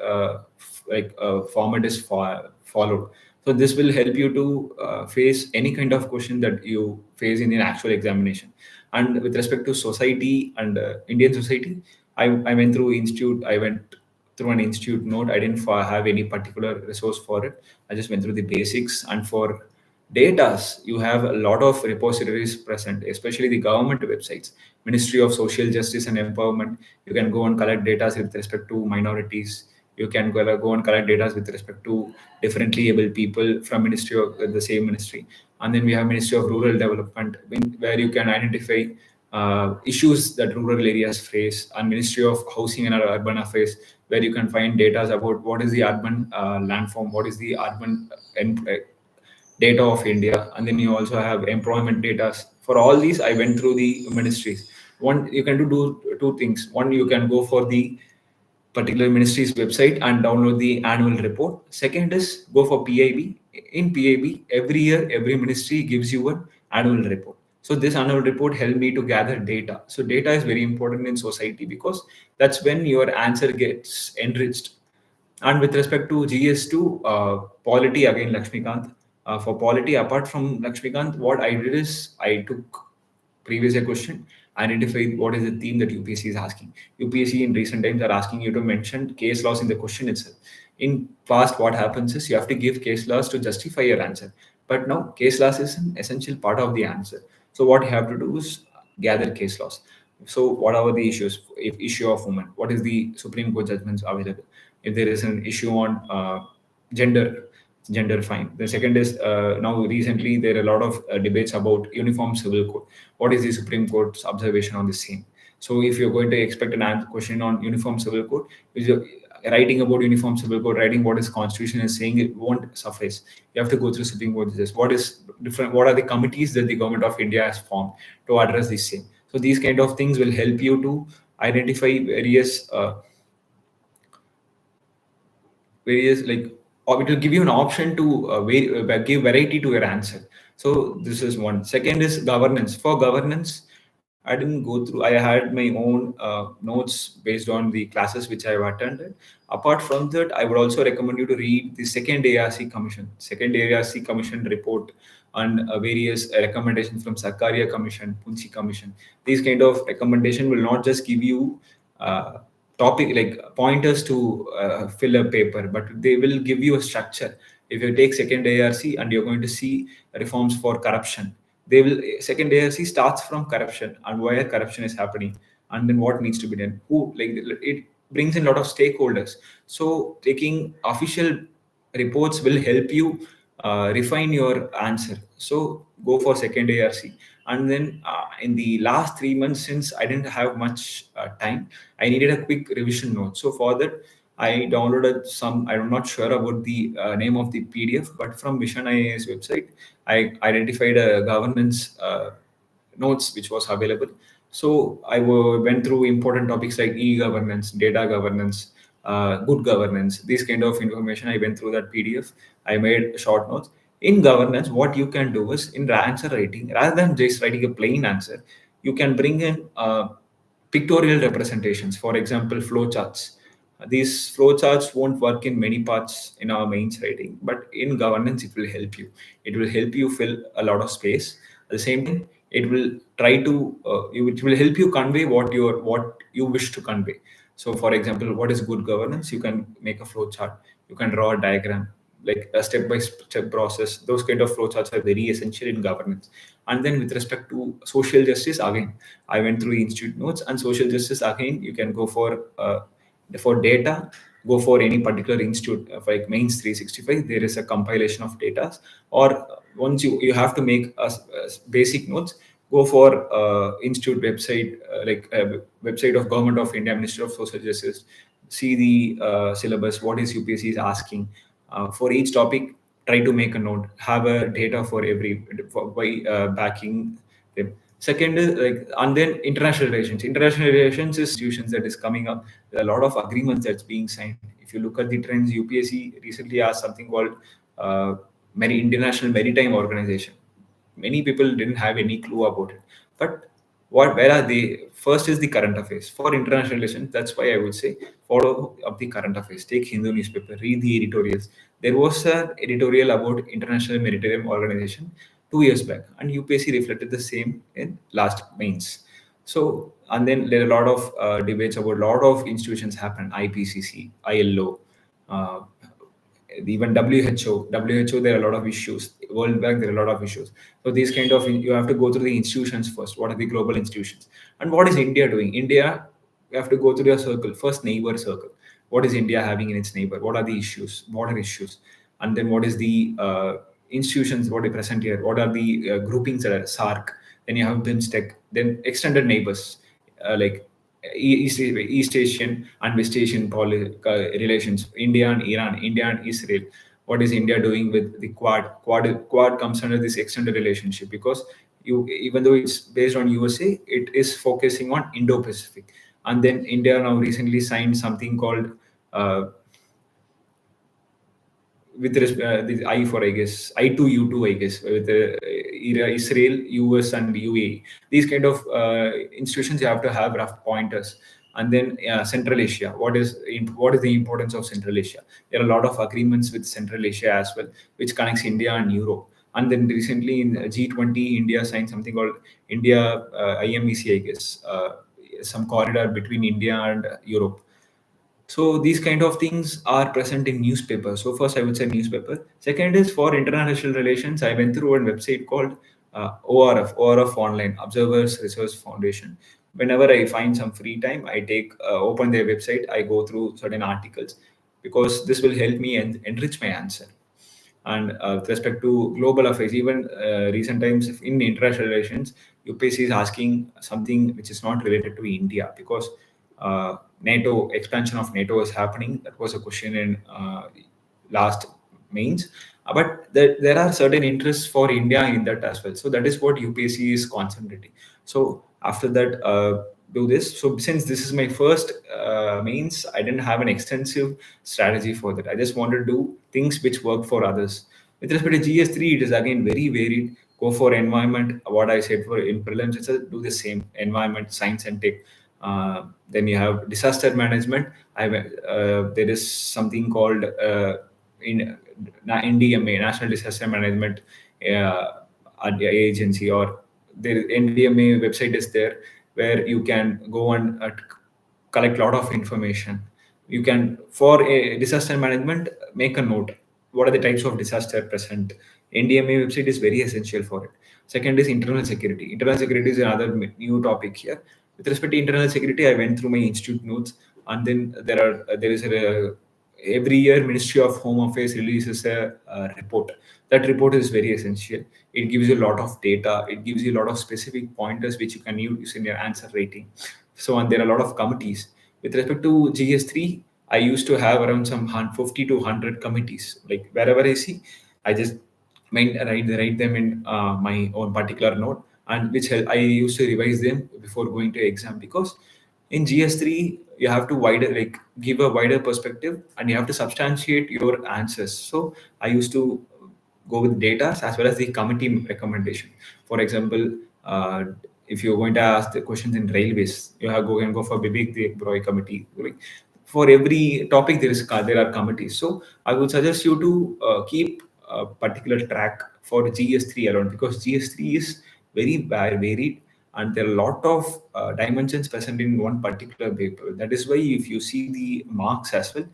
format is followed. So this will help you to face any kind of question that you face in an actual examination. And with respect to society and Indian society, I went through institute. I went through an institute note. I didn't have any particular resource for it. I just went through the basics. And for datas, you have a lot of repositories present, especially the government websites, Ministry of Social Justice and Empowerment. You can go and collect data with respect to minorities. You can go and collect data with respect to differently able people from ministry of the same ministry. And then we have Ministry of Rural Development, where you can identify issues that rural areas face, and Ministry of Housing and Urban Affairs, where you can find data about what is the urban landform, what is the urban data of India, and then you also have employment data. For all these, I went through the ministries. One, you can do two things. One, you can go for the particular ministry's website and download the annual report. Second is go for PIB. In PIB, every year, every ministry gives you an annual report. So this annual report helped me to gather data. So data is very important in society, because that's when your answer gets enriched. And with respect to GS2, Polity, again, Lakshmikant. For Polity, apart from Lakshmikant, what I did is I took previous year question, identify what is the theme that UPSC is asking. UPSC in recent times are asking you to mention case laws in the question itself. In past, what happens is you have to give case laws to justify your answer. But now case laws is an essential part of the answer. So what you have to do is gather case laws. So what are the issues? If issue of women, what is the Supreme Court judgments available? If there is an issue on gender, fine. The second is now recently there are a lot of debates about uniform civil code. What is the Supreme Court's observation on the same? So if you're going to expect an answer question on uniform civil code, is writing about uniform civil code, writing what is constitution is saying, it won't suffice. You have to go through Supreme Court judges. What is different? What are the committees that the government of India has formed to address this same? So these kind of things will help you to identify various like, or it will give you an option to give variety to your answer. So this is one. Second is governance. For governance, I didn't go through. I had my own notes based on the classes which I have attended. Apart from that, I would also recommend you to read the second ARC Commission report on various recommendations from Sarkaria Commission, Punchi Commission. These kind of recommendation will not just give you topic like pointers to fill a paper, but they will give you a structure. If you take second ARC and you're going to see reforms for corruption, they will second ARC starts from corruption and why corruption is happening, and then what needs to be done. Who, like, it brings in a lot of stakeholders. So taking official reports will help you refine your answer. So go for second ARC. And then in the last 3 months, since I didn't have much time, I needed a quick revision note. So for that, I downloaded some, I'm not sure about the name of the PDF, but from Mission IAS website, I identified a governance notes which was available. So I went through important topics like e-governance, data governance, good governance, this kind of information. I went through that PDF. I made short notes. In governance, what you can do is in answer writing, rather than just writing a plain answer, you can bring in pictorial representations. For example, flowcharts. These flowcharts won't work in many parts in our mains writing, but in governance, it will help you. It will help you fill a lot of space. At the same time, it will try to it will help you convey what you wish to convey. So, for example, what is good governance? You can make a flow chart. You can draw a diagram, like a step-by-step process. Those kind of flowcharts are very essential in governance. And then with respect to social justice, again, I went through institute notes, and social justice, again, you can go for data, go for any particular institute, like Mains 365, there is a compilation of data. Or once you have to make a basic notes, go for institute website, like website of Government of India, Ministry of Social Justice, see the syllabus, what is UPSC is asking. For each topic, try to make a note, have a data for every, by backing them. Second is like, and then international relations. International relations is institutions that is coming up. There are a lot of agreements that's being signed. If you look at the trends, UPSC recently asked something called International Maritime Organization. Many people didn't have any clue about it. But where are they? First is the current affairs. For international relations, that's why I would say follow up the current affairs. Take Hindu newspaper, read the editorials. There was an editorial about International Maritime Organization 2 years back, and UPSC reflected the same in last mains. So, and then there are a lot of debates about a lot of institutions happen, IPCC, ILO, uh, even WHO, there are a lot of issues. World Bank, there are a lot of issues. So these kind of, you have to go through the institutions first. What are the global institutions? And what is India doing? India, you have to go through your circle. First, neighbor circle. what is India having in its neighbor, what are the issues, border issues, and then what is the institutions what are present here, what are the groupings that are SARC, then you have BIMSTEC, then extended neighbors like East Asian and West Asian relations, India and Iran, India and Israel. What is India doing with the Quad? Quad comes under this extended relationship because even though it's based on USA, it is focusing on Indo-Pacific. And then India now recently signed something called with the I for I guess I2U2 I guess with Israel, US, and UAE. These kind of institutions you have to have rough pointers. And then Central Asia. What is the importance of Central Asia? There are a lot of agreements with Central Asia as well, which connects India and Europe. And then recently in G20, India signed something called India IMEC, I guess, some corridor between India and Europe. So these kind of things are present in newspaper. So first I would say newspaper. Second is for international relations. I went through a website called ORF Online, Observers Research Foundation. Whenever I find some free time, I take open their website. I go through certain articles because this will help me and enrich my answer. And with respect to global affairs, even recent times in international relations, UPSC is asking something which is not related to India because NATO expansion of NATO is happening. That was a question in last mains. But there are certain interests for India in that as well. So that is what UPSC is concentrating. So after that, do this. So since this is my first mains, I didn't have an extensive strategy for that. I just wanted to do things which work for others. With respect to GS3, it is again very varied. Go for environment. What I said for in prelims, it's do the same environment, science and tech. Then you have disaster management. There is something called in NDMA, National Disaster Management Agency, or the NDMA website is there where you can go and collect a lot of information. You can, for a disaster management, make a note. What are the types of disaster present? NDMA website is very essential for it. Second is internal security. Internal security is another new topic here. With respect to internal security, I went through my institute notes, and then there is a every year Ministry of Home Affairs releases a report. That report is very essential. It gives you a lot of data. It gives you a lot of specific pointers which you can use in your answer writing. So, and there are a lot of committees. With respect to GS3, I used to have around some 50 to 100 committees. Like wherever I see, I just write them in my own particular note, and which I used to revise them before going to exam, because in GS3 you have to give a wider perspective and you have to substantiate your answers. So I used to go with data as well as the committee recommendation. For example, if you're going to ask the questions in railways, you have go for Bibik Broy committee. For every topic there are committees. So I would suggest you to keep a particular track for GS3 alone, because GS3 is very varied and there are a lot of dimensions present in one particular paper. That is why if you see the marks as well,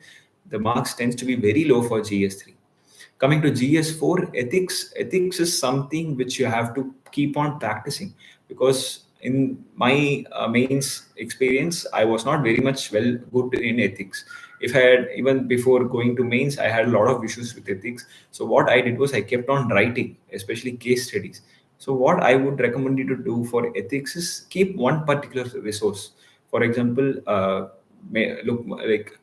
the marks tends to be very low for GS3. Coming to GS4, ethics is something which you have to keep on practicing, because in my mains experience, I was not very much good in ethics. If I had, even before going to mains, I had a lot of issues with ethics. So what I did was I kept on writing, especially case studies. So what I would recommend you to do for ethics is keep one particular resource. For example, look like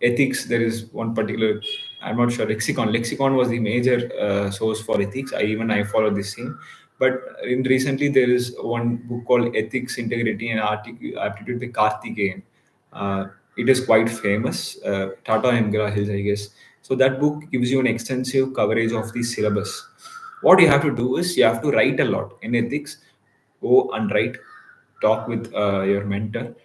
ethics. There is one particular, I'm not sure, lexicon was the major source for ethics. I follow the same. But in recently there is one book called Ethics, Integrity and Aptitude by Karthikeyan. It is quite famous. Tata McGraw Hills, I guess. So that book gives you an extensive coverage of the syllabus. What you have to do is you have to write a lot in ethics. Go and write, talk with your mentor,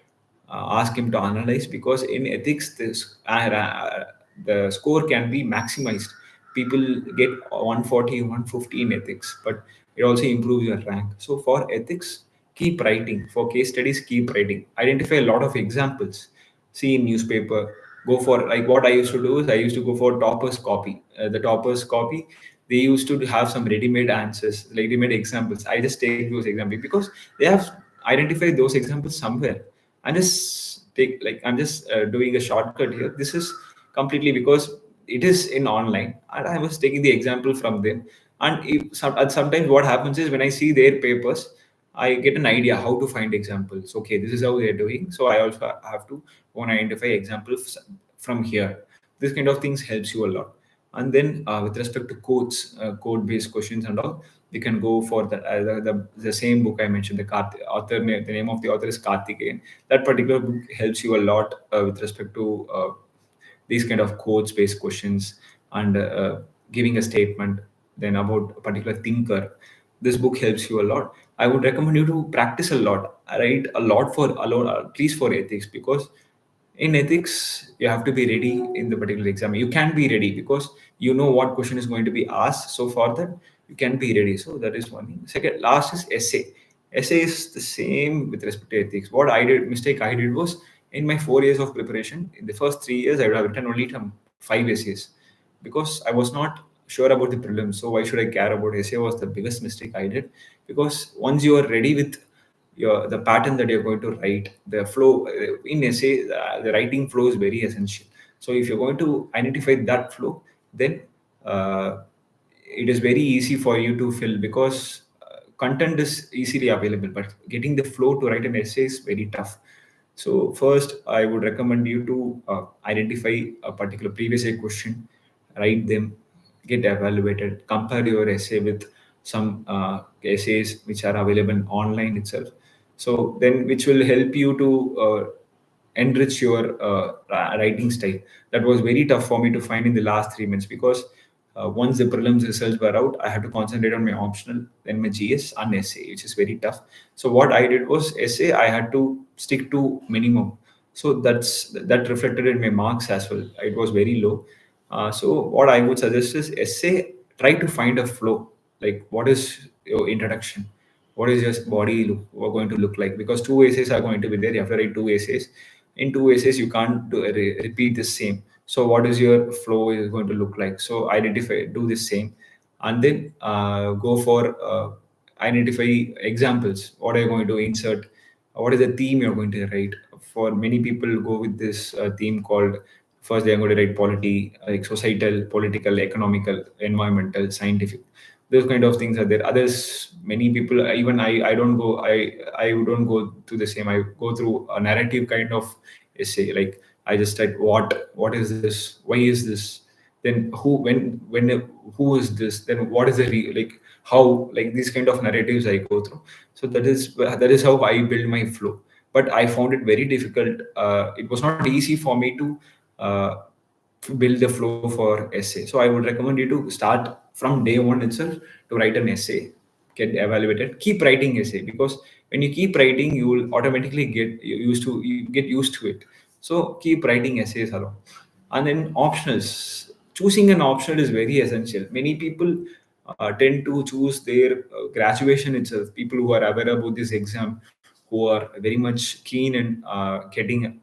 ask him to analyze, because in ethics the score can be maximized. People get 140, 150 in ethics, but it also improves your rank. So for ethics, keep writing. For case studies, keep writing. Identify a lot of examples. See in newspaper. Go for, like, what I used to do is I used to go for toppers copy. The toppers copy, they used to have some ready-made answers, ready-made examples. I just take those examples because they have identified those examples somewhere, and just take, like, I'm just doing a shortcut here. This is completely because it is in online, and I was taking the example from them. And sometimes what happens is when I see their papers, I get an idea how to find examples. Okay, this is how they're doing. So I also have to want to identify examples from here. This kind of things helps you a lot. And then with respect to codes, code-based questions and all, we can go for the same book I mentioned. The name of the author is Karthikeyan. That particular book helps you a lot with respect to these kind of codes-based questions and giving a statement. Then about a particular thinker, this book helps you a lot. I would recommend you to practice a lot, write a lot for a lot, at least for ethics, because in ethics you have to be ready in the particular exam. You can be ready because you know what question is going to be asked, so for that you can be ready. So that is one thing. Second, last is essay is the same with respect to ethics. What I did, mistake I did was, in my 4 years of preparation, in the first 3 years I would have written only 5 essays, because I was not sure about the prelims. So why should I care about essay? Was the biggest mistake I did, because once you are ready with the pattern that you're going to write, the flow in essay, the writing flow is very essential. So if you're going to identify that flow, then uh, it is very easy for you to fill, because content is easily available, but getting the flow to write an essay is very tough. So first, I would recommend you to identify a particular previous year question, write them, get evaluated, compare your essay with some essays which are available online itself. So then, which will help you to enrich your writing style. That was very tough for me to find in the last 3 months, because once the prelims results were out, I had to concentrate on my optional, then my GS and essay, which is very tough. So what I did was, essay I had to stick to minimum. So that reflected in my marks as well. It was very low. So what I would suggest is, essay, try to find a flow. Like, what is your introduction? What is your body going to look like? Because two essays are going to be there. You have to write two essays. In two essays, you can't repeat the same. So what is your flow is going to look like? So identify, do the same, and then go for identify examples. What are you going to insert? What is the theme you're going to write? For many people, go with this theme called, first they are going to write polity, like societal, political, economical, environmental, scientific. Those kind of things are there. Others, many people, even I don't go. I don't go through the same. I go through a narrative kind of essay. Like, I just like, what is this? Why is this? Then who, when who is this? Then what is the like, how, like, these kind of narratives I go through. So that is how I build my flow. But I found it very difficult. It was not easy for me to uh, build the flow for essay. So I would recommend you to start from day one itself to write an essay, get evaluated, keep writing essay, because when you keep writing, you will automatically get used to it. So keep writing essays along. And then optionals. Choosing an optional is very essential. Many people tend to choose their graduation itself. People who are aware about this exam, who are very much keen in getting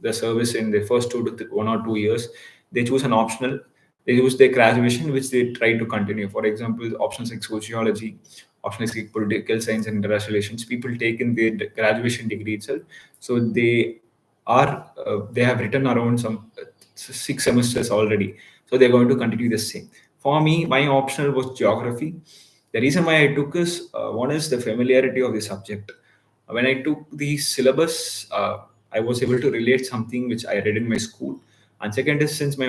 the service in the first 1 or 2 years, they choose an optional. They use their graduation, which they try to continue. For example, options like sociology, options like political science and international relations, people take in their graduation degree itself. So they have written around some 6 semesters already. So they're going to continue the same. For me, my optional was geography. The reason why I took is, one is the familiarity of the subject. When I took the syllabus, I was able to relate something which I read in my school. And second is, since my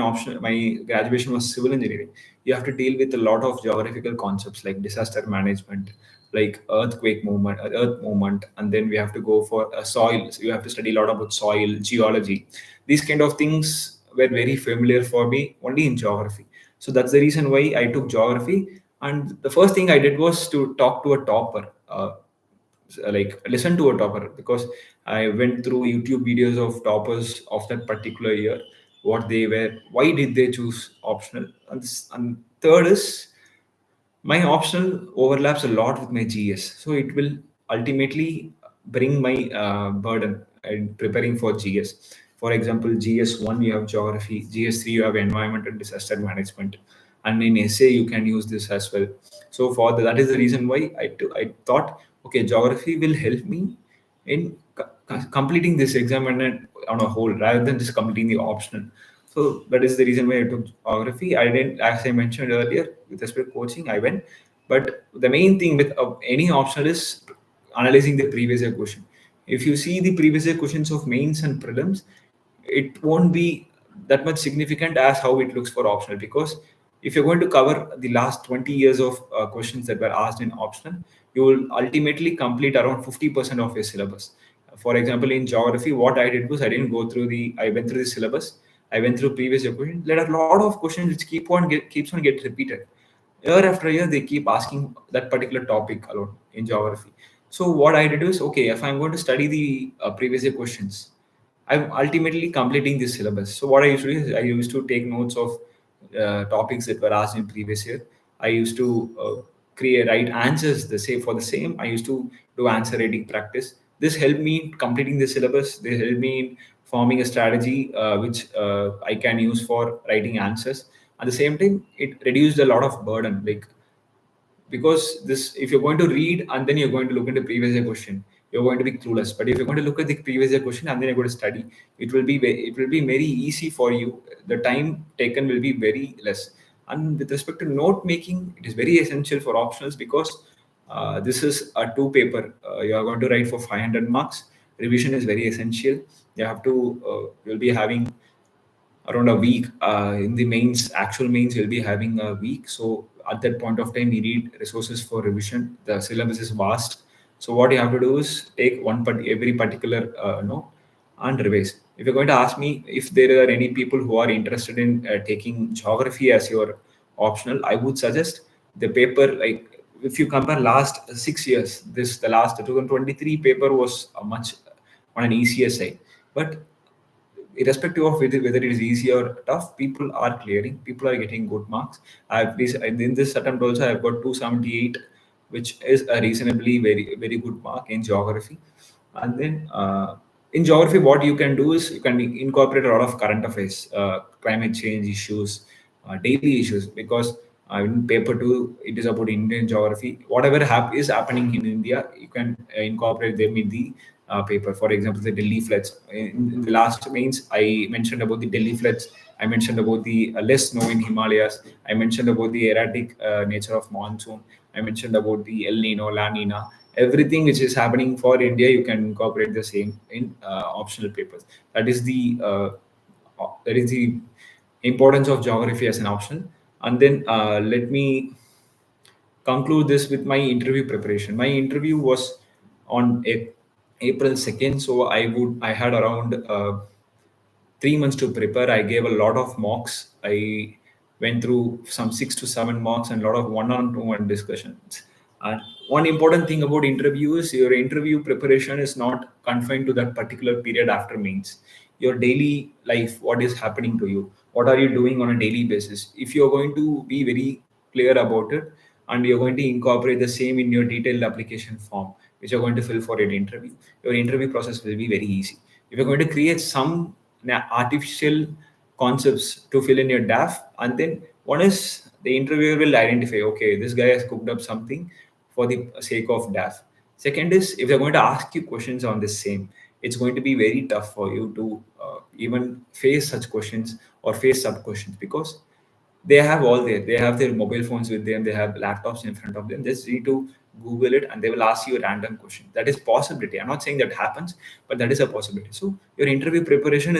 graduation was civil engineering, you have to deal with a lot of geographical concepts like disaster management, like earth movement, and then we have to go for soil. So you have to study a lot about soil, geology. These kind of things were very familiar for me only in geography. So that's the reason why I took geography. And the first thing I did was to talk to a topper. Like, listen to a topper, because I went through YouTube videos of toppers of that particular year, what they were, why did they choose optional. And third is, my optional overlaps a lot with my GS, so it will ultimately bring my burden in preparing for GS. For example, GS1 you have geography, GS3 you have environment and disaster management, and in essay you can use this as well. So that is the reason why I thought, okay, geography will help me in completing this exam on a whole rather than just completing the optional. So that is the reason why I took geography. I didn't, as I mentioned earlier, with respect to coaching, I went. But the main thing with any optional is analyzing the previous year question. If you see the previous year questions of mains and prelims, it won't be that much significant as how it looks for optional, because if you're going to cover the last 20 years of questions that were asked in optional, you will ultimately complete around 50% of your syllabus. For example, in geography, what I did was I went through the syllabus, I went through previous year questions. There are a lot of questions which keeps on get repeated. Year after year, they keep asking that particular topic alone in geography. So what I did is, okay, if I'm going to study the previous year questions, I'm ultimately completing this syllabus. So what I used to do is I used to take notes of topics that were asked in previous year. I used to create write answers the same for the same. I used to do answer writing practice. This helped me in completing the syllabus. They helped me in forming a strategy which I can use for writing answers. At the same time, it reduced a lot of burden. Like, because this, if you're going to read and then you're going to look into previous year question, you're going to be clueless. But if you're going to look at the previous year question and then you're going to study, it will be very easy for you. The time taken will be very less. And with respect to note making, it is very essential for optionals, because this is a two paper. You are going to write for 500 marks. Revision is very essential. You have to you'll be having around a week. In the mains, actual mains, you'll be having a week. So at that point of time, you need resources for revision. The syllabus is vast. So what you have to do is take every particular note and revise. If you're going to ask me if there are any people who are interested in taking geography as your optional, I would suggest the paper. Like, if you compare last 6 years, the last 2023 paper was a much on an easier side. But irrespective of whether it is easy or tough, people are clearing. People are getting good marks. In this attempt also, I've got 278, which is a reasonably very good mark in geography. And then in geography, what you can do is you can incorporate a lot of current affairs, climate change issues, daily issues, because in paper two, it is about Indian geography. Whatever is happening in India, you can incorporate them in the paper. For example, the Delhi floods. In the last mains, I mentioned about the Delhi floods. I mentioned about the less snow in Himalayas. I mentioned about the erratic nature of monsoon. I mentioned about the El Nino, La Nina. Everything which is happening for India, you can incorporate the same in optional papers. That is the importance of geography as an option. And then let me conclude this with my interview preparation. My interview was on April 2nd, so I had around 3 months to prepare. I gave a lot of mocks. I went through some 6 to 7 mocks and a lot of one-on-one discussions. And one important thing about interview is your interview preparation is not confined to that particular period after mains. Your daily life, what is happening to you, what are you doing on a daily basis. If you're going to be very clear about it and you're going to incorporate the same in your detailed application form, which you're going to fill for your interview process will be very easy. If you're going to create some artificial concepts to fill in your DAF, and then one is the interviewer will identify, okay, this guy has cooked up something for the sake of DAF. Second is, if they're going to ask you questions on this same, it's going to be very tough for you to even face such questions or face sub questions, because they have their mobile phones with them, they have laptops in front of them. Just need to Google it and they will ask you a random question. That is possibility. I'm not saying that happens, but that is a possibility. So your interview preparation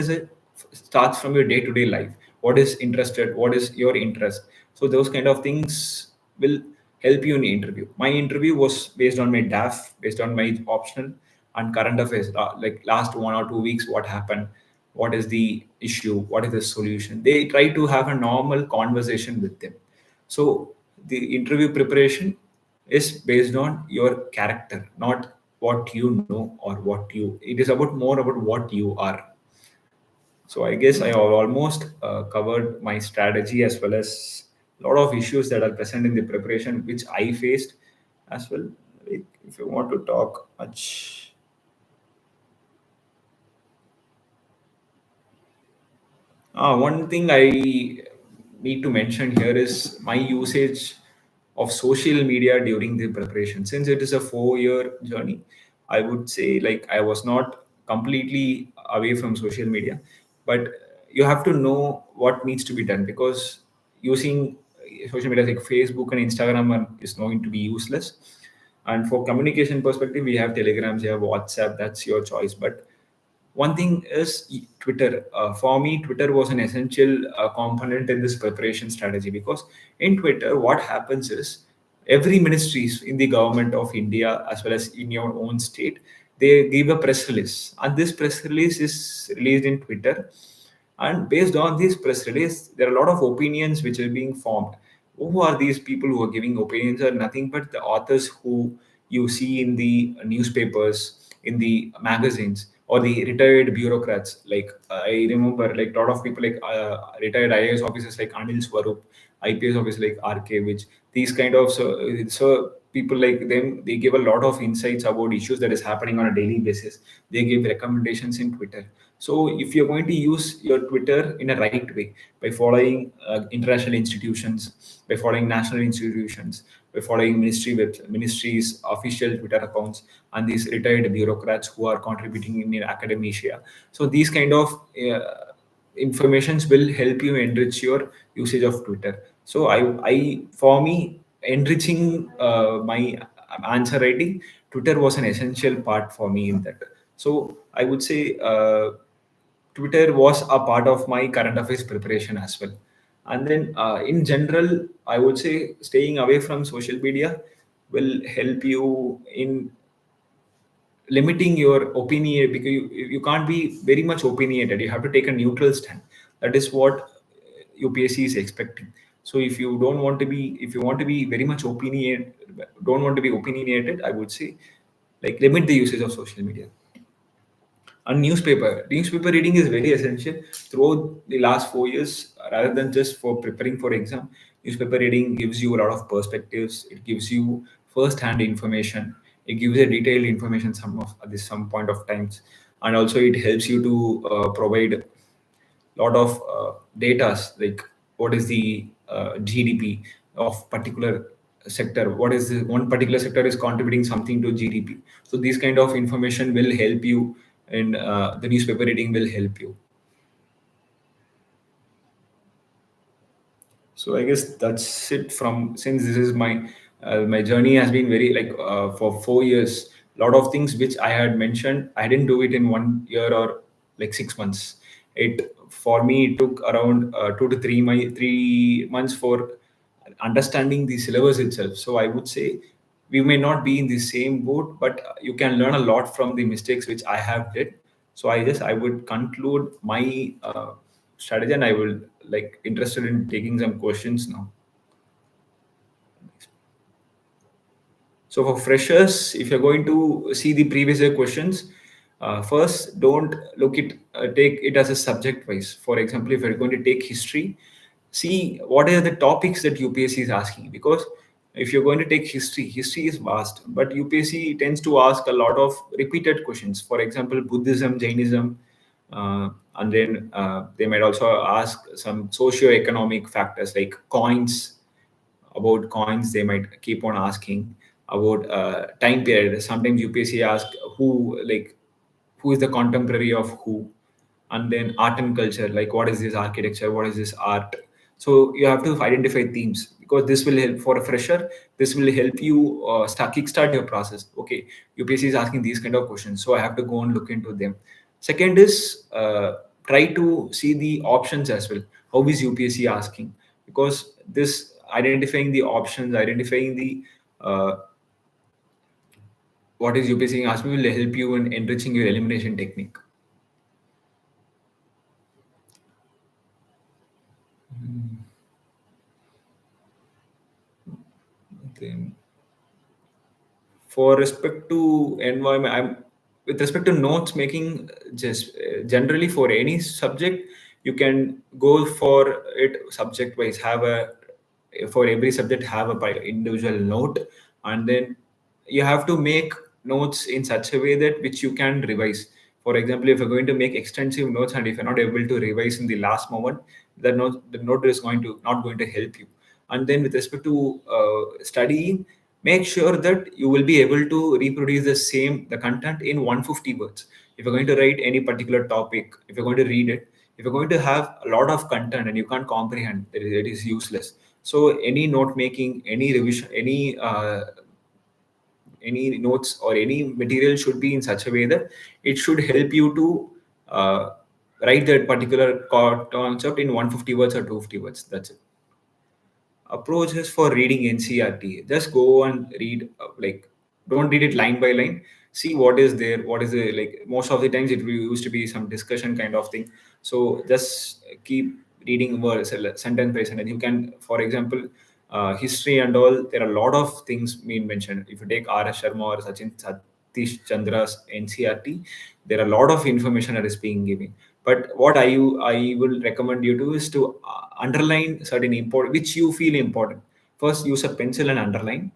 starts from your day-to-day life. What is your interest? So those kind of things will help you in the interview. My interview was based on my DAF, based on my optional and current affairs, like last 1 or 2 weeks, what happened, what is the issue, what is the solution. They try to have a normal conversation with them. So the interview preparation is based on your character, not what you know or what you, it is about more about what you are. So I guess I have almost covered my strategy as well as a lot of issues that are present in the preparation which I faced as well. Like, if you want to talk much. One thing I need to mention here is my usage of social media during the preparation. Since it is a 4-year journey, I would say, like, I was not completely away from social media, but you have to know what needs to be done, because using social media like Facebook and Instagram is going to be useless. And for communication perspective, we have Telegrams, you have WhatsApp, that's your choice. But one thing is Twitter. For me, Twitter was an essential component in this preparation strategy, because in Twitter, what happens is every ministries in the government of India as well as in your own state, they give a press release, and this press release is released in Twitter. And based on this press release, there are a lot of opinions which are being formed. Who are these people who are giving opinions? Are nothing but the authors who you see in the newspapers, in the magazines, or the retired bureaucrats. Like I remember, like a lot of people, like retired IAS officers like Anil Swarup, IPS officers like RK, which these kind of so people like them, they give a lot of insights about issues that is happening on a daily basis. They give recommendations in Twitter. So if you're going to use your Twitter in a right way, by following international institutions, by following national institutions, by following ministries official Twitter accounts, and these retired bureaucrats who are contributing in academia, so these kind of informations will help you enrich your usage of Twitter. So I for me, enriching my answer writing, Twitter was an essential part for me in that. So I would say Twitter was a part of my current affairs preparation as well. And then in general, I would say staying away from social media will help you in limiting your opinion, because you can't be very much opinionated. You have to take a neutral stand. That is what UPSC is expecting. So if you want to be very much don't want to be opinionated, I would say, like, limit the usage of social media. And newspaper reading is very essential throughout the last 4 years, rather than just for preparing for exam. Newspaper reading gives you a lot of perspectives. It gives you first hand information. It gives a detailed information at this some point of times. And also it helps you to provide lot of data, like what is the GDP of particular sector, what is the one particular sector is contributing something to GDP. So these kind of information will help you, and the newspaper reading will help you. So I guess that's it. From since this is my journey has been very like for 4 years. A lot of things which I had mentioned, I didn't do it in 1 year or like 6 months. It for me it took around 2 to 3 months for understanding the syllabus itself. So I would say we may not be in the same boat, but you can learn a lot from the mistakes which I have did. So I would conclude my strategy, and I will like interested in taking some questions now. So for freshers, if you're going to see the previous year questions, first don't take it as a subject wise. For example, if you're going to take history, see what are the topics that UPSC is asking. Because if you're going to take history is vast, but UPSC tends to ask a lot of repeated questions. For example, Buddhism, Jainism, and then they might also ask some socio-economic factors like coins. About coins, they might keep on asking about time period. Sometimes UPSC ask who is the contemporary of who. And then art and culture, like what is this architecture, what is this art. So you have to identify themes, because this will help for a fresher. This will help you kickstart your process. Okay, UPSC is asking these kind of questions, so I have to go and look into them. Second is try to see the options as well. How is UPSC asking? Because this identifying the options, identifying the what is UPSC asking will help you in enriching your elimination technique. Then for respect to environment, I'm with respect to notes making, just generally for any subject, you can go for it subject wise. Have a For every subject have a individual note, and then you have to make notes in such a way that which you can revise. For example, if you're going to make extensive notes and if you're not able to revise in the last moment, the note is going to not going to help you. And then with respect to studying, make sure that you will be able to reproduce the content in 150 words. if you're going to write any particular topic, if you're going to read it, if you're going to have a lot of content and you can't comprehend, it is useless. So any note making, any revision, any notes or any material should be in such a way that it should help you to uh, write that particular concept in 150 words or 250 words. That's it. Approaches for reading NCERT. Just go and read, like, don't read it line by line. See what is there, what is it like. Most of the times it used to be some discussion kind of thing. So just keep reading words, sentence by sentence. You can, for example, history and all. There are a lot of things being mentioned. If you take R.S. Sharma or Satish Chandra's NCERT, there are a lot of information that is being given. But what I will recommend you to is to underline certain important which you feel important. First, use a pencil and underline.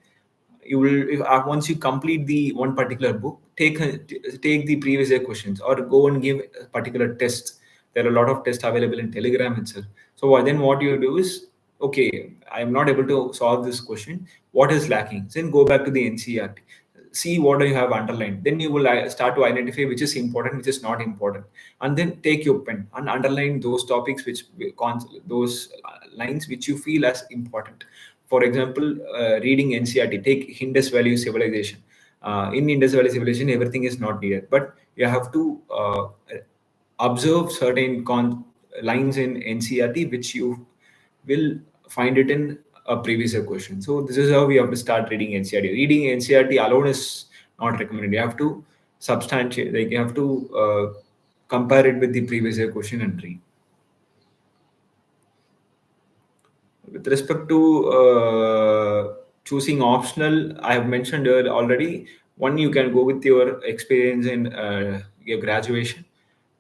You will, once you complete the one particular book, take the previous year questions or go and give a particular tests. There are a lot of tests available in Telegram itself. So then what you do is, okay, I am not able to solve this question. What is lacking? Then go back to the NCERT. See what you have underlined. Then you will start to identify which is important, which is not important, and then take your pen and underline those topics those lines which you feel as important. For example, reading NCERT, take Indus Valley Civilization. In Indus Valley Civilization, everything is not needed, but you have to observe certain lines in NCERT which you will find it in a previous year question. So this is how we have to start reading NCERT. Reading NCERT alone is not recommended. You have to substantiate, like you have to compare it with the previous year question and read. With respect to choosing optional, I have mentioned already. One, you can go with your experience in your graduation.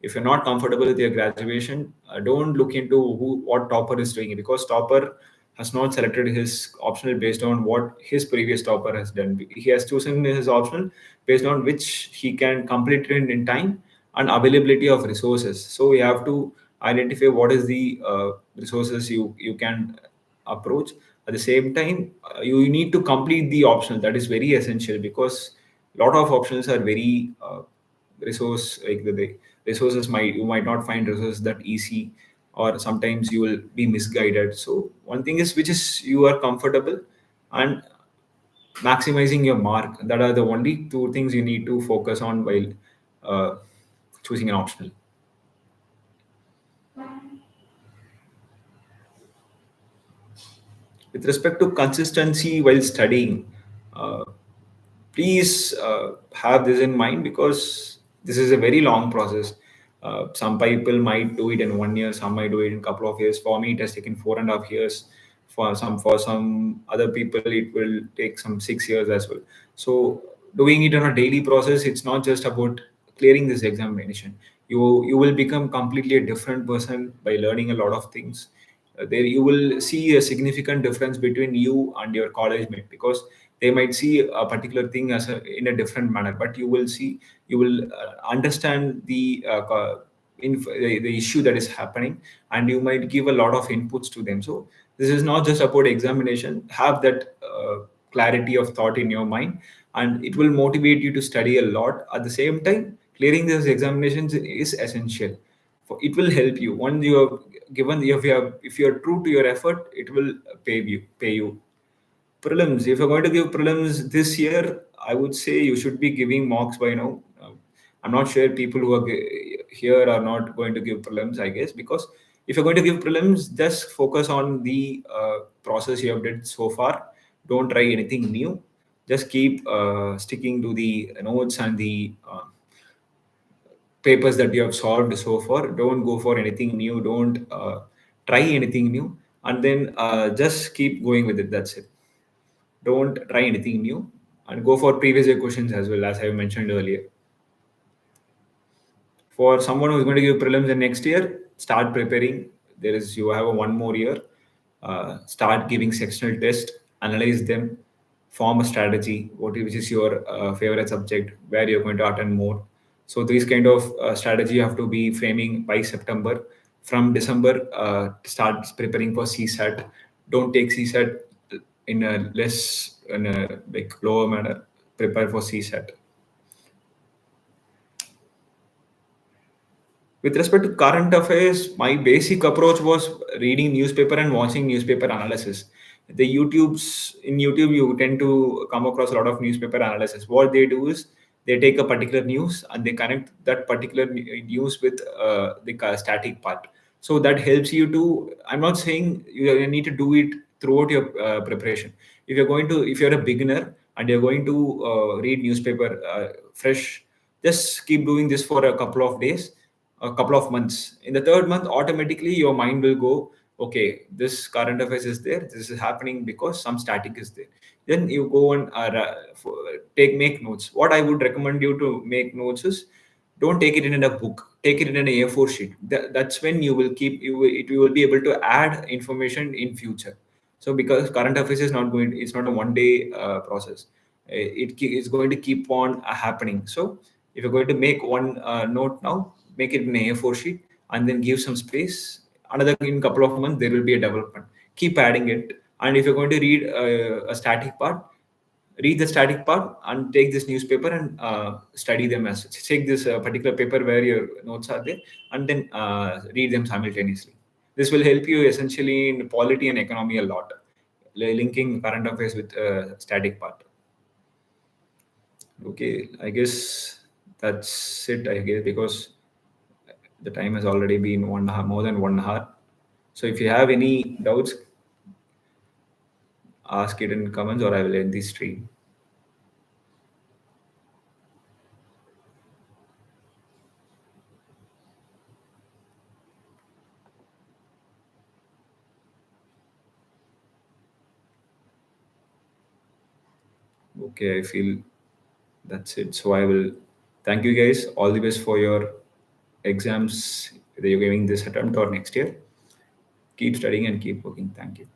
If you're not comfortable with your graduation, don't look into what topper is doing, because topper has not selected his optional based on what his previous topper has done. He has chosen his optional based on which he can complete it in time and availability of resources. So you have to identify what is the resources you can approach. At the same time, you need to complete the optional. That is very essential, because a lot of options are very resource, like the resources might, you might not find resources that easy, or sometimes you will be misguided. So one thing is which is you are comfortable, and maximizing your mark. That are the only two things you need to focus on while uh, choosing an optional. With respect to consistency while studying, uh, please have this in mind, because this is a very long process. Some people might do it in 1 year, some might do it in a couple of years. For me, it has taken 4.5 years. For some other people, it will take some 6 years as well. So doing it on a daily process, it's not just about clearing this examination. You will become completely a different person by learning a lot of things. There you will see a significant difference between you and your college mate, because they might see a particular thing in a different manner, but you will understand the issue that is happening, and you might give a lot of inputs to them. So this is not just about examination. Have that clarity of thought in your mind, and it will motivate you to study a lot. At the same time, clearing these examinations is essential. It will help you once you have given, if you are true to your effort, it will pay you. Prelims, if you're going to give prelims this year, I would say you should be giving mocks by now. I'm not sure people who are here are not going to give prelims, I guess, because if you're going to give prelims, just focus on the process you have did so far. Don't try anything new. Just keep sticking to the notes and the papers that you have solved so far. Don't go for anything new. Don't try anything new, and then just keep going with it. That's it. Don't try anything new, and go for previous year questions as well, as I mentioned earlier. For someone who's going to give prelims in next year, start preparing. You have a 1 more year. Start giving sectional test, analyze them, form a strategy. Which is your favorite subject, where you're going to attend more. So these kind of strategy you have to be framing by September. From December, start preparing for CSAT. Don't take CSAT in a like lower manner. Prepare for CSAT. With respect to current affairs, my basic approach was reading newspaper and watching newspaper analysis. The YouTube's in YouTube, you tend to come across a lot of newspaper analysis. What they do is they take a particular news and they connect that particular news with the static part. So that helps you to. I'm not saying you need to do it throughout your preparation. If you're a beginner and you're going to read newspaper fresh, just keep doing this for a couple of days, a couple of months. In the third month, automatically your mind will go, okay, this current affairs is there. This is happening because some static is there. Then you go and make notes. What I would recommend you to make notes is, don't take it in a book. Take it in an A4 sheet. That's when you will keep you will be able to add information in future. So because current affairs is not going, it's not a one day process. It's going to keep on happening. So if you're going to make one note now, make it in a A4 sheet and then give some space. Another in couple of months, there will be a development. Keep adding it. And if you're going to read a static part, read the static part and take this newspaper and study them as such. Take this particular paper where your notes are there and then read them simultaneously. This will help you essentially in polity and economy a lot, linking current affairs with static part. Okay, I guess that's it. I guess because the time has already been 1 hour, more than 1 hour. So if you have any doubts, ask it in comments or I will end this stream. Okay, I feel that's it. So I will thank you guys. All the best for your exams, whether you're giving this attempt or next year. Keep studying and keep working. Thank you.